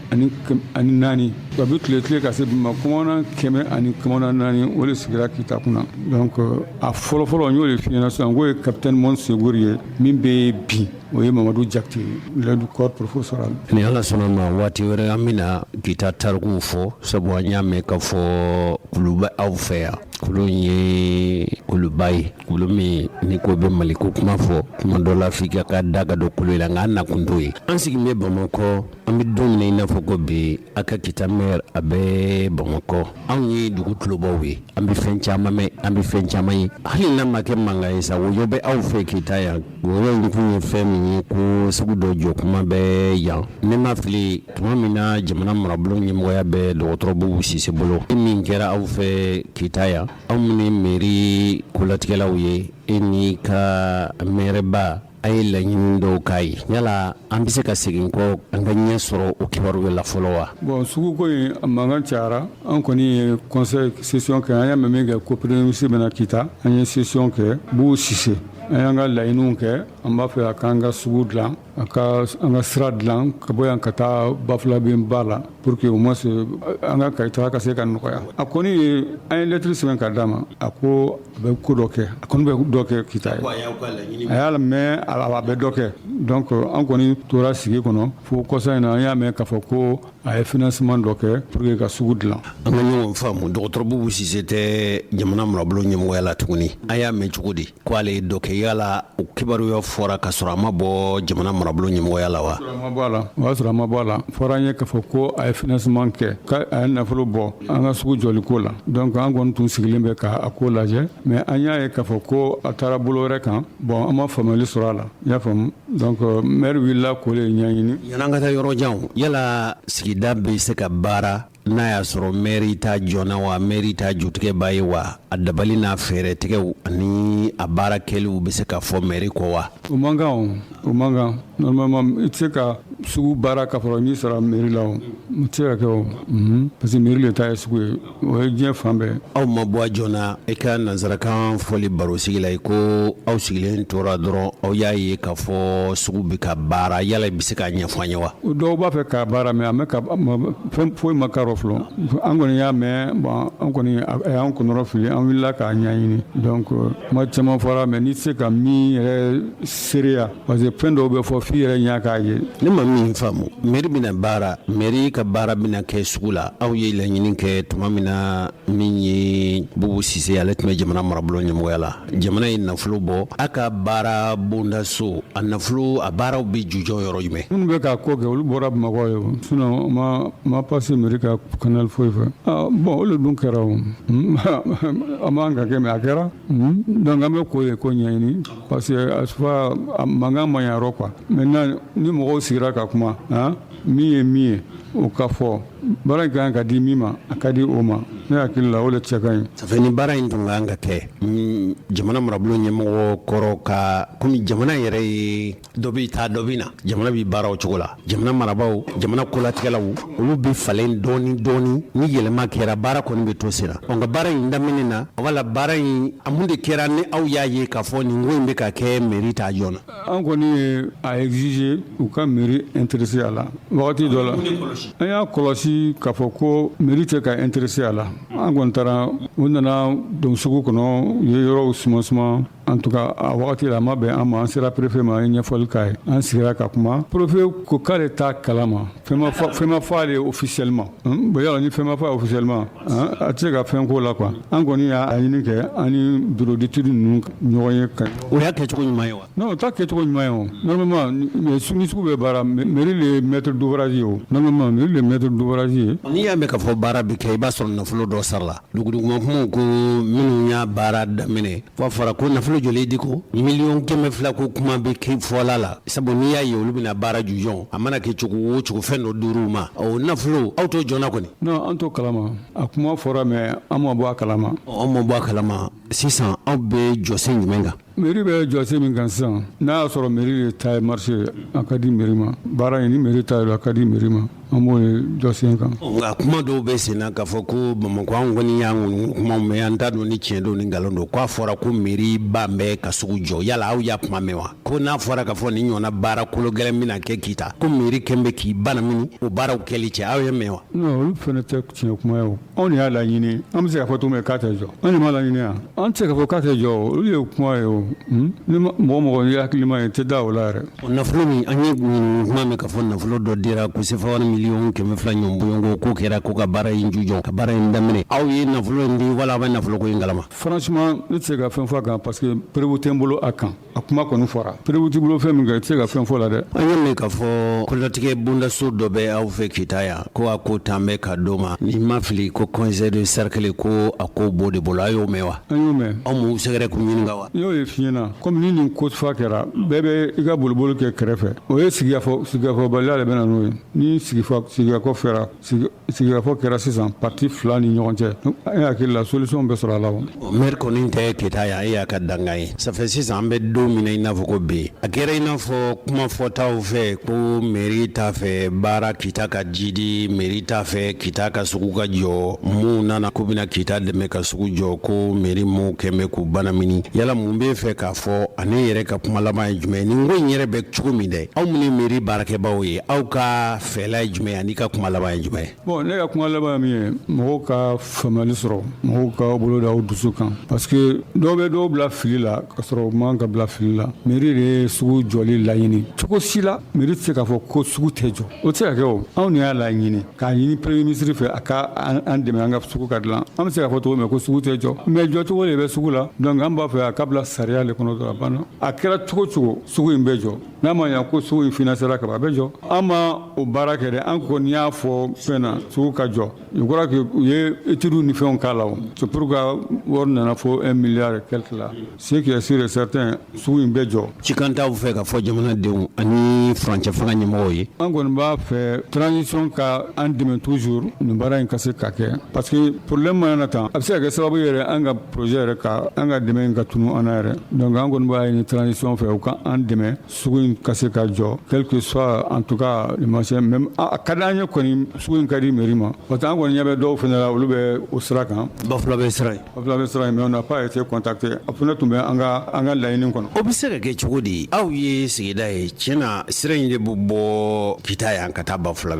a bɛ tile ka se bi ma commandant 104 o de sigira Kita kunna. Donc a fɔlɔ n y'o de f'i ɲɛna sisan ko ye capitaine Montsegur ye min bɛ bi o ye Mamadu Jakite le du corps professoral. Ni ala sɔnna ma waati wɛrɛ an bɛna Kita tarikuw fɔ sabu an y'a mɛn ka fɔ kulu bɛ aw fɛ yan kulu ye kuluba ye kulu min ni ko bɛ Maliko kuma fɔ kuma dɔ la f'i ka da ka don kulu la nka an nakun t'o ye. An sigin bɛ Bamakɔ an bɛ don min na i n'a fɔ ko bi a ka Kita maire a bɛ Bamakɔ anw ye dugu tulobaw ye an bɛ fɛn caman mɛn an bɛ fɛn caman ye hali n'a ma kɛ mankan ye sa woyo bɛ aw fɛ Kita yan woyo in kun ye fɛn min ye ko sugu dɔ jɔ kuma bɛ yan ne ma fili tuma min na jamana marabolo ɲɛmɔgɔya bɛ dɔgɔtɔrɔ Bubu Sise bolo min kɛra aw fɛ Kita yan aw ni mairie kolatigɛlaw ye e ni ka maireba a ye laɲini dɔw k'a ye yala an bɛ se ka segin kɔ an ka ɲɛ sɔrɔ o kibaru la fɔlɔ wa? Bon suguko in a mankan cayara an kɔni ye conseil session kɛ an y'a mɛn min kɛ ko premier ministre bɛna Kita an ye session kɛ Bubu Sise an y'an ka laɲiniw kɛ an b'a fɛ a k'an ka sugu dilan an ka sira dilan ka bɔ yan ka taa Bafulabenba la pour que au moins an ka Kayitaga ka se ka nɔgɔya a kɔni ye an ye lettre sɛbɛn ka d'a ma a ko a bɛ ko dɔ kɛ a kɔni bɛ dɔ kɛ Kita ye a y'a mɛn a bɛ dɔ kɛ donc an kɔni tora sigi kɔnɔ fo kɔsa in na an y'a mɛn k'a fɔ ko a ye financement dɔ kɛ pour que ka sugu dilan. An ka ɲɔgɔn faamu dɔgɔtɔrɔ Bubu Sise tɛ jamana marabolo ɲɛmɔgɔya la tuguni a y'a mɛn cogo di ko ale ye dɔ kɛ yala o kibaruya fɔra ka sɔrɔ a ma bɔ jamana marabolo ɲɛmɔgɔya la wa? O y'a sɔrɔ a ma bɔ a la fɔra an ye k'a fɔ ko a ye financement kɛ k'a ye nafolo bɔ an ka sugu jɔli ko la donc an kɔni tun sigilen bɛ k'a ko lajɛ mais an y'a ye k'a fɔ ko a taara bolo wɛrɛ kan bon an ma faamuyali sɔrɔ a la i y'a faamu donc maire wulila k'o le ɲɛɲini. Yan'an ka taa yɔrɔ jan yala sigida bɛ se ka baara n'a y'a sɔrɔ mairie ta jɔna wa mairie ta jutigɛ b'a ye wa a dabali n'a fɛɛrɛ tigɛw ani a baara kɛliw bɛ se ka fɔ mairie kɔ wa? O man kan normalement i tɛ se ka sugu baara ka fɔlɔ n'i sara mairie la o tɛ se ka kɛ o parce que mairie le ta ye sugu ye o ye diɲɛ fan bɛɛ. Aw ma bɔ a joona i ka nanzarakan fɔli baro sigi la i ko aw sigilen tora dɔrɔn aw y'a ye k'a fɔ sugu bɛ ka baara yala i bɛ se k'a ɲɛfɔ an ye wa? Dɔw b'a fɛ k'a baara mais a mɛ ka fɛn foyi ma k'a rɔ fɔlɔ an kɔni y'a mɛn bon an kɔni a y'an kunkɔrɔ fili an wulila k'a ɲɛɲini donc kuma caman fɔra mais n'i tɛ se ka min yɛrɛ seereya parce que fɛn dɔw bɛ fɔ f'i yɛrɛ ɲɛ k'a ye. ne ma min faamu mairie bɛna baara mairie ka baara bɛna kɛ sugu la aw ye laɲini kɛ tuma min na min ye Bubu Sise ale tun bɛ jamana marabolo ɲɛmɔgɔya la jamana ye nafolo bɔ a ka baara bondaso a nafolo a baaraw bɛ jujɔ yɔrɔ jumɛn. minnu bɛ k'a ko kɛ olu bɔra Bamakɔ ye o sinon ma passé mairie ka canal foyi fɛ bon olu dun kɛra o a man ka kɛ mais a kɛra donc an bɛ ko ye ko ɲɛɲini parce que à chaque fois a mankan man ɲi yɔrɔ quoi maintenant ni mɔgɔw sigira ka kuma min ye min ye o ka fɔ baara in ka kan ka di min ma a ka di o ma ne hakili la o de cɛ ka ɲi. ça fait ni baara in tun ka kan ka kɛ jamana marabolo ɲɛmɔgɔ kɔrɔ ka komi jamana yɛrɛ ye dɔ bɛ taa dɔ bɛ na jamana bɛ baara o cogo la jamana marabaw jamana kolatigɛlaw olu bɛ falen dɔɔni ni yɛlɛma kɛra baara kɔni bɛ to sera nka baara in daminɛ na wala baara in a mun de kɛra ni aw y'a ye k'a fɔ nin ko in bɛ ka kɛ mairie ta jɔn na. an kɔni ye a exiger u ka mairie intéressé a la wagati dɔ la an y'a kɔlɔsi k'a fɔ ko mairie tɛ ka intéressé a la an kɔni taara u nana don sugu kɔnɔ u ye yɔrɔw suma en tout cas a wagati la a ma bɛn an ma an sera préfet ma an ye ɲɛfɔli k'a ye an sigira ka kuma préfet ko k'ale t'a kalama fɛn ma fɔ ale ye officiellement bon yala ni fɛn ma fɔ officiellement a tɛ se ka fɛn k'o la quoi an kɔni y'a ɲini kɛ an ni bureau d'étude ninnu ɲɔgɔn ye ka o y'a kɛcogo ɲuman ye wa. non o t'a kɛcogo ɲuman ye o normalement ni sugu bɛ baara mairie le maître d'ouvrage ye o normalement mairie le maître d'ouvrage ye. n'i y'a mɛn k'a fɔ baara bɛ kɛ i b'a sɔrɔ nafolo dɔ sara la dugudugumakumaw ko minnu y'a baara daminɛ fɔ fɔra ko nafolo joli di ko 1,200,000 ko kuma bɛ kɛ fɔla la sabu n'i y'a ye olu bɛna baara jujɔn a mana kɛ cogo o cogo fɛn dɔ d'u ma o nafolo aw t'o jɔnna kɔni. non an t'o kalama a kuma fɔra mais an ma bɔ a kalama. an ma bɔ a kalama sisan aw bɛ jɔsen jumɛn kan. mairie bɛ jɔsen min kan sisan n'a y'a sɔrɔ mairie de ta ye marché a ka di mairie ma baara in ni mairie ta ye a ka di mairie ma an b'o ye jɔsen kan. nka kuma dɔw bɛ sen na k'a fɔ ko Bamakɔ an kɔni y'an ŋunu kumaw mɛn an t'a dɔn ni tiɲɛ don ni nkalon don k'a fɔra ko mairie b'a bɛ ka sugu jɔ yala aw y'a kuma mɛn wa ko n'a fɔra k'a fɔ nin ɲɔgɔnna baara kolo gɛlɛn bɛna kɛ k'i ta ko mairie kɛn bɛ k'i bana mini o baaraw kɛli cɛ aw ye mɛn wa. non olu fana tɛ tiɲɛ kuma ye o anw de y'a laɲini an bɛ se k'a fɔ cogo min k'a tɛ jɔ an de m'a laɲini yan an tɛ se k'a fɔ k'a tɛ jɔ o olu ye kuma ye o ni mɔgɔ ye hakilima ye tɛ da o la yɛrɛ. nafolo min an ye kuma mɛn k'a fɔ nafolo dɔ dira ko sefa 1,200,000 ɲɔgɔn bɔɲɔgɔn ko kɛra ko ka baara in jujɔ ka baara in daminɛ aw ye nafolo in di wala aw bɛ nafolo ko in kalama. franchement ne tɛ se ka fɛn fɔ a kan parce que prévu tɛ n bolo a kan a kuma kɔni fɔra prévu t'i bolo fɛn min kɛ i tɛ se ka fɛn fɔ la dɛ. an y'a mɛn k'a fɔ kolatigɛ bondaso dɔ bɛ aw fɛ Kita yan ko a ko tan bɛ ka d'o ma n'i ma fili ko conseil de cercle ko a ko b'o de bolo a y'o mɛn wa. an y'o mɛn. aw m'u sɛgɛrɛ k'u ɲininka wa. n y'o ye f'i ɲɛna komi ni nin ko fa kɛra bɛɛ bɛ i ka boliboli kɛ kɛrɛfɛ o ye sigikafɔbaliya de bɛ na n'o ye ni sigikafɔ kɛra sisan parti fila ni ɲɔgɔn cɛ an hakili la solution bɛ sɔrɔ a la. maire kɔni tɛ Kita yan e y'a ka dangan ye ça fait sisan an bɛ don min na i n'a fɔ ko bi a kɛra i n'a fɔ kuma fɔtaw fɛ ko mairie t'a fɛ baara Kita ka jidi mairie t'a fɛ Kita ka sugu ka jɔ mun nana ko bɛna Kita dɛmɛ ka sugu jɔ ko mairie m'o kɛ mɛ k'u bana mini yala mun bɛ fɛ k'a fɔ ani yɛrɛ ka kuma laban ye jumɛn nin ko in yɛrɛ bɛ cogo min dɛ aw minnu ye mairie baarakɛbaaw ye aw ka fɛla ye jumɛn ani ka kuma laban ye jumɛn. bon ne ka kuma laban min ye mɔgɔw ka faamuyali sɔrɔ mɔgɔw ka bolo da aw dusu kan parce que dɔw bɛ dɔw bila fili la ka sɔrɔ u man ka bila fili la mairie de ye sugu jɔli laɲini cogo si la mairie tɛ se k'a fɔ ko sugu tɛ jɔ o tɛ se ka kɛ o anw de y'a laɲini k'a ɲini premier ministre fɛ a ka an dɛmɛ an ka sugu ka dilan an bɛ se k'a fɔ cogo min ko sugu tɛ jɔ mais jɔcogo de bɛ sugu la donc an b'a fɛ a ka bila sariya de kɔnɔ dɔrɔn a banna a kɛra cogo cogo sugu in bɛ jɔ n'a ma ɲɛ ko sugu in financera ka ban a bɛ jɔ an ma o baara kɛ dɛ an kɔni y'a fɔ fɛn na sugu ka jɔ je crois que u ye études ni fɛnw k'a la o c'est pour que wari nana fɔ 1 milliard et quelque la ce qui est sûr et certain sugu in bɛ jɔ. cikan t'aw fɛ ka fɔ jamanadenw ani furancɛ fanga ɲɛmɔgɔw ye. an kɔni b'a fɛ transition ka an dɛmɛ toujours nin baara in ka se ka kɛ parce que problème mana tan a bɛ se ka kɛ sababu yɛrɛ an ka projet yɛrɛ ka an ka dɛmɛ in ka tunu an na yɛrɛ donc an kɔni b'a ɲini transition fɛ u ka an dɛmɛ sugu in in ka se ka jɔ quel que soit en tout cas le marché même a ka d'an ye kɔni sugu in ka di mairie ma parce que an kɔni ɲɛ bɛ dɔw fana la olu bɛ o sira kan Bafula bɛ sira ye mais on n'a pas été contacté a fana tun bɛ an ka laɲini kɔnɔ o bɛ se ka kɛ cogo di aw ye sigida ye tiɲɛna sira in de bɛ bɔ kita yan ka taa Bafula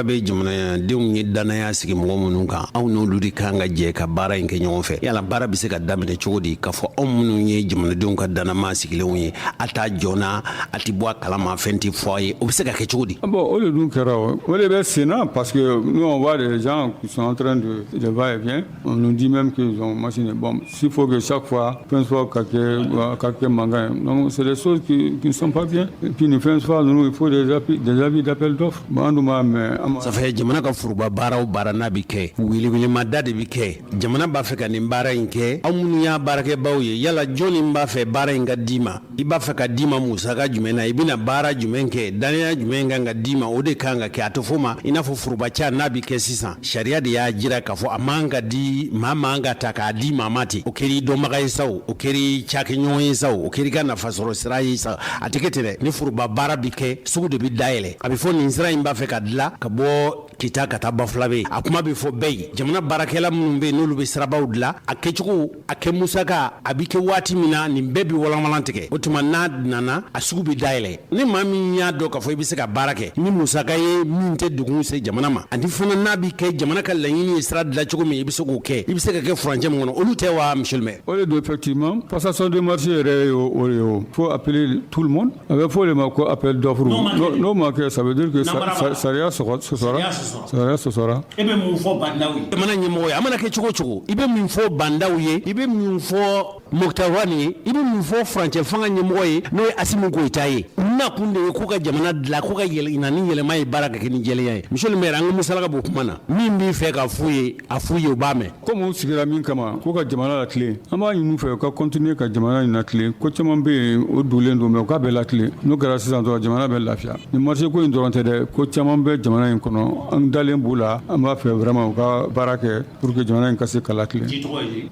bɛ jamanadenw ye danaya sigi mɔgɔ minnu kan aw n'olu de kan ka jɛ ka baara in kɛ ɲɔgɔn fɛ yala baara bɛ se ka daminɛ cogo di k'a fɔ aw minnu ye jamanadenw ka danama sigilenw ye a ta jɔna a ti bɔ a kalama fɛn tɛ fɔ a ye o bɛ se ka kɛ cogo di bon o de dun kɛra o de bɛ senna parce que nous on voit des gens qui sont en train de va-et-vient on nous dit même qu'ils ont machine bon s'il faut que chaque fois fɛn soit ka kɛ mankan ye donc c'est des choses qui ne sont pas bien et puis ni fɛn soit ninnu il faut des avis d'appel d'offres bon an dun b'a mɛn ça fait jamana ka furuba baara o baara n'a bɛ kɛ wiliwilimada de bɛ kɛ jamana b'a fɛ ka nin baara in kɛ aw minnu y'a baarakɛbaw ye yala jɔnni b'a fɛ baara in ka d'i ma i b'a fɛ ka d'i ma musaka jumɛn na i bɛna baara jumɛn kɛ danaya jumɛn kan ka d'i ma o de kan ka kɛ a tɛ fɔ ma i n'a fɔ furuba ca n'a bɛ kɛ sisan sariya de y'a jira k'a fɔ a man ka di maa man ka ta k'a di maa ma ten o kɛra i dɔnbaga ye sa o kɛra i cakɛɲɔgɔn ye sa o kɛra i ka nafasɔrɔ sira ye sa a tɛ kɛ ten dɛ ni furuba baara bɛ kɛ sugu de bɛ dayɛlɛ a bɛ fɔ nin sira in b'a fɛ ka dilan ka bɔ kita ka taa Bafula bɛ a kuma bɛ fɔ bɛɛ ye jamana baarakɛla minnu bɛ yen n'olu bɛ sirabaw dilan a kɛcogo a kɛ musaka a bɛ kɛ waati min na nin bɛɛ bɛ walanwalan tigɛ o tuma n'a nana a sugu bɛ dayɛlɛ ni maa min y'a dɔn k'a fɔ i bɛ se ka baara kɛ ni musaka ye min tɛ degun se jamana ma ani fana n'a bɛ kɛ jamana ka laɲini ye sira dilan cogo min i bɛ se k'o kɛ i bɛ se ka kɛ furancɛ min kɔnɔ olu tɛ wa monsieur le maire. o de don effectivement passation de marché yɛrɛ ye o ye o faut appeler tout le monde a bɛ fɔ de ma ko appel d'offre n'o ma kɛ ça veut dire que sariya sɔsɔra e bɛ mun fɔ bandaw ye jamana ɲɛmɔgɔ ye a mana kɛ cogo o cogo i bɛ min fɔ bandaw ye i bɛ min fɔ Mokutari ye i bɛ min fɔ furancɛ fanga ɲɛmɔgɔ ye n'o ye Asimu Goyita ye n'a kun de ye k'u ka jamana dilan k'u ka na ni yɛlɛma ye baara ka kɛ ni jɛlenya ye monsieur le maire an ka musalaka b'o kuma na min b'i fɛ ka f'u ye a f'u ye u b'a mɛn comme u sigira min kama k'u ka jamana latilen an b'a ɲini u fɛ u ka continuer ka jamana in latilen ko caman bɛ yen o dolen don mais u k'a bɛɛ latilen n'o kɛra sisan dɔrɔn jamana bɛ lafiya ni marché ko in dɔrɔn tɛ dɛ ko caman bɛ jamana in kɔnɔ an dalen b'u la an b'a fɛ vraiment u ka baara kɛ pour que jamana in ka se ka latilen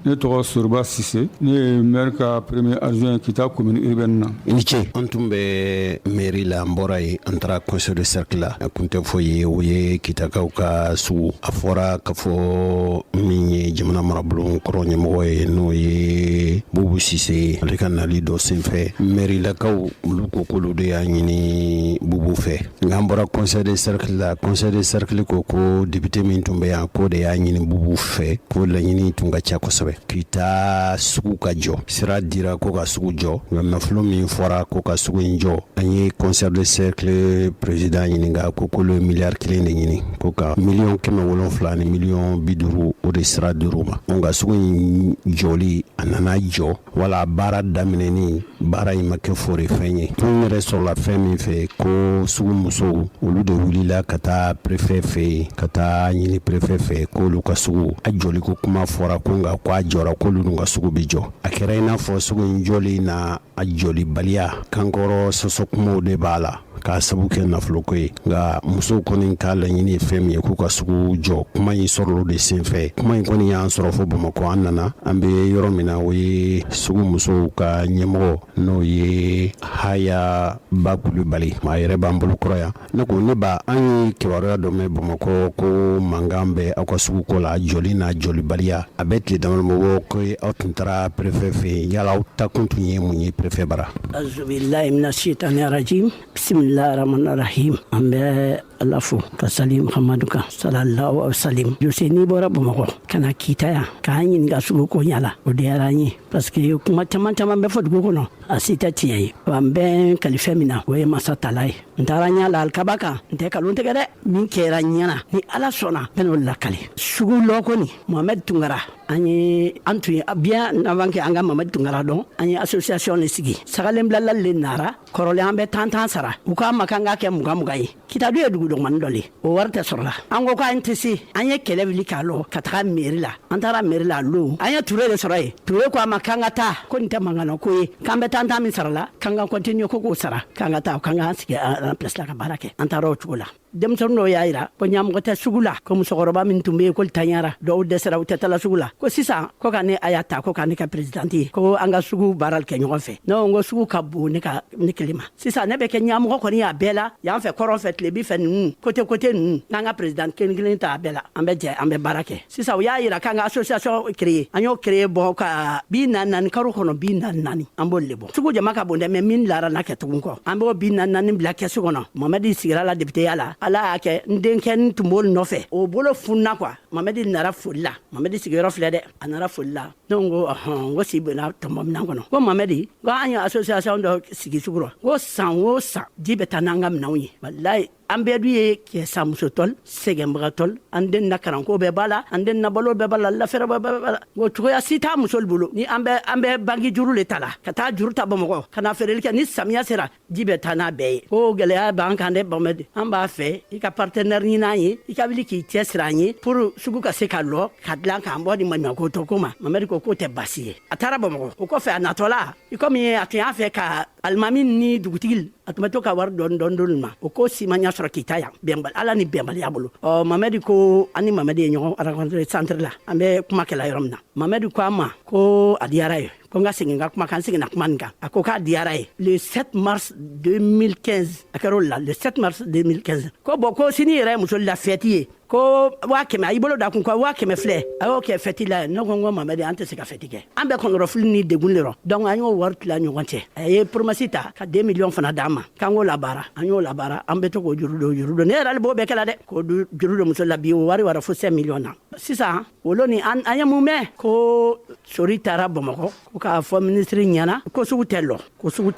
ne tɔgɔ Soriba Sise ne ye maire ka premier adjoint Kita commune urbaine na i ni ce an tun bɛ mairie la an bɔra yen an taara conseil de cercle la a kun tɛ fɔ ye o ye kitakaw ka sugu a fɔra k'a fɔ min ye jamana marabolo kɔrɔ ɲɛmɔgɔ ye n'o ye Bubu Sise ale ka nali dɔ senfɛ mairie lakaw olu ko k'olu de y'a ɲini Bubu fɛ nka an bɔra conseil de cercle la conseil de cercle ko ko député min tun bɛ yan k'o de y'a ɲini Bubu fɛ ko laɲini tun ka ca kosɛbɛ Kita sugu ka jɔ sira dira ko ka sugu jɔ nka nafolo min fɔra ko ka sugu in jɔ an ye conseil de cercle président ɲininka ko k'olu ye miliyari 1 de ɲini ko ka $770 ni $50 o de sira dir'u ma nka sugu in jɔli a nana jɔ wala baara daminɛni baara in ma kɛ fore fɛn ye tun yɛrɛ sɔrɔla fɛn min fɛ ko sugu musow olu de wulila ka taa préfet fɛ ka taa ɲini préfet fɛ k'olu ka sugu a jɔli ko kuma fɔra ko nka ko a jɔra k'olu n'u ka sugu bi jɔ a kɛra i n'a fɔ sugu in jɔli na a jɔlibaliya kankɔrɔ sɔsɔ kumaw de b'a la k'a sabu kɛ nafoloko ye nka musow kɔni k'a laɲini ye fɛn min ye k'u ka sugu jɔ kuma in sɔrɔlo de senfɛ kuma in kɔni y'an sɔrɔ fo Bamakɔ an nana an bɛ yɔrɔ min na o ye sugu musow ka ɲɛmɔgɔ n'o ye Haya Ba Kulibali maa yɛrɛ b'an bolo kɔrɔ yan ne ko ne ba an ye kibaruya dɔ mɛn Bamakɔ ko mankan bɛ aw ka sugu ko la jɔli n'a jɔlibaliya a bɛ tile damadɔ ko aw tun taara préfet fɛ yen yala aw ta kun tun ye mun ye préfet bara azubillahi minash shaitani rajim bismillahir rahmanir rahim an bɛ Ala fo ka sali Muhamadu kan sallallahu alaihi wasallam Jose ni bɔra Bamakɔ kana Kita yan k'an ɲininka sugu ko ɲala o diyara n ye parce que kuma caman bɛ fɔ dugu kɔnɔ a si tɛ tiɲɛ ye wa n bɛ kalifɛn min na o ye masa tala ye n taara ɲala alikaba kan n tɛ kalon tigɛ dɛ min kɛra ɲɛna ni Ala sɔnna n bɛ n'o lakale sugu lɔ kɔni Mohamed Tunkara an tun ye bien avant que an ka Mohamed Tunkara dɔn an ye association de sigi sagalen bilalali le nara kɔrɔlen an bɛ tan sara u k'a ma kan ka kɛ 20 ye Kitadu ye dugu dɔgɔmani dɔ le o wari tɛ sɔrɔla an ko k'an tɛ se an ye kɛlɛ wuli k'a lɔ ka taga mairie la an taara mairie la lon an ye Ture de sɔrɔ ye Ture ko a ma k'an ka taa ko nin tɛ mankan ko ye k'an bɛ min sarala k'an ka continue ko k'o sara k'an ka taa k'an ka sigi an place la ka baara kɛ an taara o cogo la denmisɛnnin dɔw y'a yira ko ɲamɔgɔ tɛ sugu la ko musokɔrɔba min tun bɛ ekɔli taɲara dɔw dɛsɛra u tɛ tala sugu la ko sisan ko ka ne a y'a ta ko ka ne kɛ perezidanti ye ko an ka sugu baara kɛ ɲɔgɔn fɛ ne ko sugu ka bon ne kelen ma sisan ne bɛ kɛ ɲamɔgɔ kɔni y'a bɛɛ la y'an fɛ kɔrɔn fɛ tilebi fɛ ninnu kote ninnu n'an ka perezidanti kelen ta a bɛɛ la an bɛ jɛ an bɛ baara kɛ sisan u y'a yira k'an ka association créer an y'o créer bɔ ka bi naani karo kɔnɔ bi naani an b'o le bɔ sugu jama ka bon dɛ mais min lara na kɛ tugun kɔ an b'o bi naani bila kɛsu kɔnɔ mamadi sigira la député la ala y'a kɛ n denkɛ n tun b'o nɔfɛ o bolo funna quoi mamadi nara foli la mamadi sigiyɔrɔ filɛ dɛ a nara foli la ne ko n ko si bɛna tɔnbɔ minɛn kɔnɔ ko mamadi ko an ye association dɔ sigi sugu rɔ ko san o san ji bɛ taa n'an ka minɛnw ye walayi an bɛɛ dun ye kɛsa musotɔl sɛgɛnbagatɔl an den na karanko bɛɛ b'a la an den na balo bɛɛ b'a la lafɛrɛ bɛɛ b'a la o cogoya si t'a musol bolo ni an bɛ banki juru le ta la ka taa juru ta Bamakɔ ka na feereli kɛ ni samiya sera ji bɛ taa n'a bɛɛ ye ko gɛlɛya b'an kan dɛ Bamadi an b'a fɛ i ka partenaire ɲini an ye i ka wuli k'i cɛ siri an ye pour sugu ka se ka lɔ ka dilan k'an bɔ ni maɲumako tɔ ko ma Mamadi ko k'o tɛ basi ye a taara Bamakɔ o kɔfɛ a natɔla i komi a tun y'a fɛ ka alimami ni dugutigi a tun bɛ to ka wari dɔɔni ma o ko si ma ɲa sɔrɔ kita yan ala ni bɛnbaliya bolo Mamadi ko ani Mamadi ye ɲɔgɔn rencontre centre la an bɛ kuma kɛla yɔrɔ min na Mamadi ko a ma ko a diyara ye ko n ka segin ka kuma kan seginna kuma nin kan a ko k'a diyara ye le 7 mars 2015 a kɛra o la le 7 mars 2015 ko bon ko sini yɛrɛ ye muso la fɛti ye ko 100 a y'i bolo da kun ko 100 filɛ a y'o kɛ fɛti la ne ko n ko Mamadi an tɛ se ka fɛti kɛ an bɛ kɔnɔrɔfili ni degun le rɔ donc an y'o wari tila ɲɔgɔn cɛ a ye promesse ta ka 2 millions fana d'an ma k'an k'o labaara an y'o labaara an bɛ to k'o juru don ne yɛrɛ hali b'o bɛɛ kɛla dɛ k'o juru don muso la bi o wari wara fo 5 millions na sisan olo ni an ye mun mɛn ko sori taara Bamakɔ ko k'a fɔ ministre ɲɛna ko sugu tɛ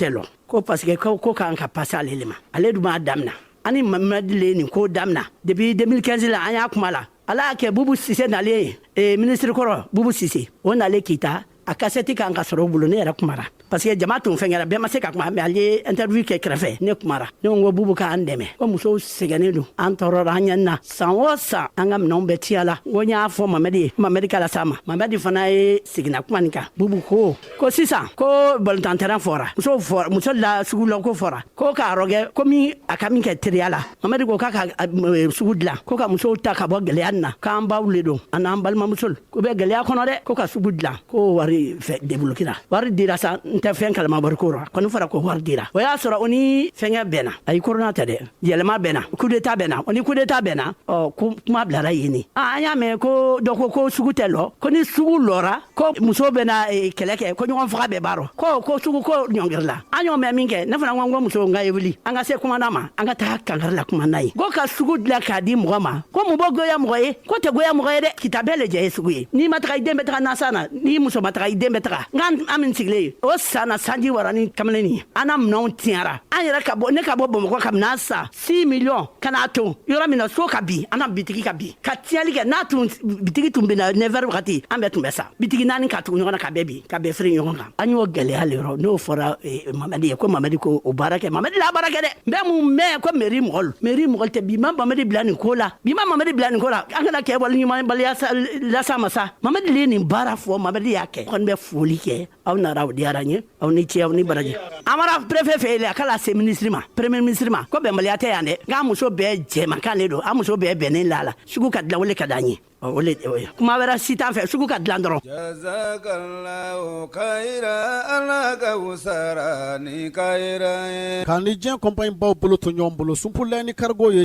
lɔ ko parce que ko k'an ka passe ale le ma ale dun b'a damina ani Mamadi le nin ko damina depuis 2015 la an y'a kuma la ala y'a kɛ Bubu Sise nalen ministre kɔrɔ Bubu Sise o nalen Kita a kasɛti kan ka sɔrɔ o bolo ne yɛrɛ kumara parce que jama tun fɛngɛra bɛɛ ma se ka kuma mais ale ye interview kɛ kɛrɛfɛ ne kumara ne ko Bubu k'an dɛmɛ ko musow sɛgɛnnen don an tɔɔrɔra an ɲɛ na san o san an ka minɛnw bɛɛ ciya la ko n y'a fɔ Mamadi ye Mamadi kala s'a ma Mamadi fana ye seginna kuma nin kan Bubu ko sisan ko balontan terrain fɔra muso la sugu la ko fɔra ko k'a rɔgɛ ko min a ka min kɛ teriya la Mamadi ko k'a ka sugu dilan ko ka musow ta ka bɔ gɛlɛya nin na k'an baw le don an n'an balimamuso ko bɛ gɛlɛya kɔnɔ dɛ ko ka sugu dilan ko wari fɛ débloquera wari dira sa n tɛ fɛn kalama wari ko rɔ kɔni fɔra ko wari dira o y'a sɔrɔ o ni fɛngɛ bɛnna ayi corona tɛ dɛ yɛlɛma bɛnna coup d'état bɛnna o ni coup d'état bɛnna ko kuma bilara yen ne an y'a mɛn ko dɔ ko sugu tɛ lɔ ko ni sugu lɔra ko muso bɛna kɛlɛ kɛ ko ɲɔgɔn faga bɛɛ b'a rɔ ko sugu ko ɲɔngirila an y'o mɛn min kɛ ne fana ko muso n ka ye wuli an ka se kumanda ma an ka taa kankari la kumanda ye ko ka sugu dilan k'a di mɔgɔ ma ko mun bɔ goya mɔgɔ ye ko tɛ goya mɔgɔ ye dɛ kita bɛɛ lajɛ ye sugu ye n'i ma taga i den bɛ taga nasa na n'i muso ma taga i den bɛ taga nka an min sigilen o sanna sanji wara ni kamalenin an na minɛnw tiɲɛra an yɛrɛ ne ka bɔ Bamakɔ ka minɛn san 6 millions ka n'a to yɔrɔ min na so ka bin an na bitigi ka bin ka tiɲɛli kɛ n'a tun bitigi tun bɛna 9h wagati an bɛɛ tun bɛ sa bitigi 4 ka tugu ɲɔgɔn na ka bɛɛ bin ka bɛɛ firi ɲɔgɔn kan an y'o gɛlɛya le yɔrɔ n'o fɔra Mamadi ye ko Mamadi ko o baara kɛ Mamadi la baara kɛ dɛ n bɛ mun mɛn ko mairie mɔgɔ tɛ bi ma Mamadi bila nin ko la an kana kɛ wali ɲumanbaliya lasa ma sa Mamadi le nin baara fɔ Mamadi y'a kɛ kɔni bɛ foli kɛ aw nana aw diyara n ye aw ni ce aw ni baraji amara préfet fɛ yen a k'ala se ministre ma premier ministre ma ko bɛnbaliya tɛ yan dɛ nka muso bɛɛ jɛmakan de don an muso bɛɛ bɛnnen la sugu ka dilan o le ka d'an ye o le kuma wɛrɛ si t'an fɛ sugu ka dilan dɔrɔn. jazakallahu khayra ala ka wusara ni khayra. k'an ni diɲɛ kɔnpani baw bolo to ɲɔgɔn bolo sunpulɛ ni karigo ye.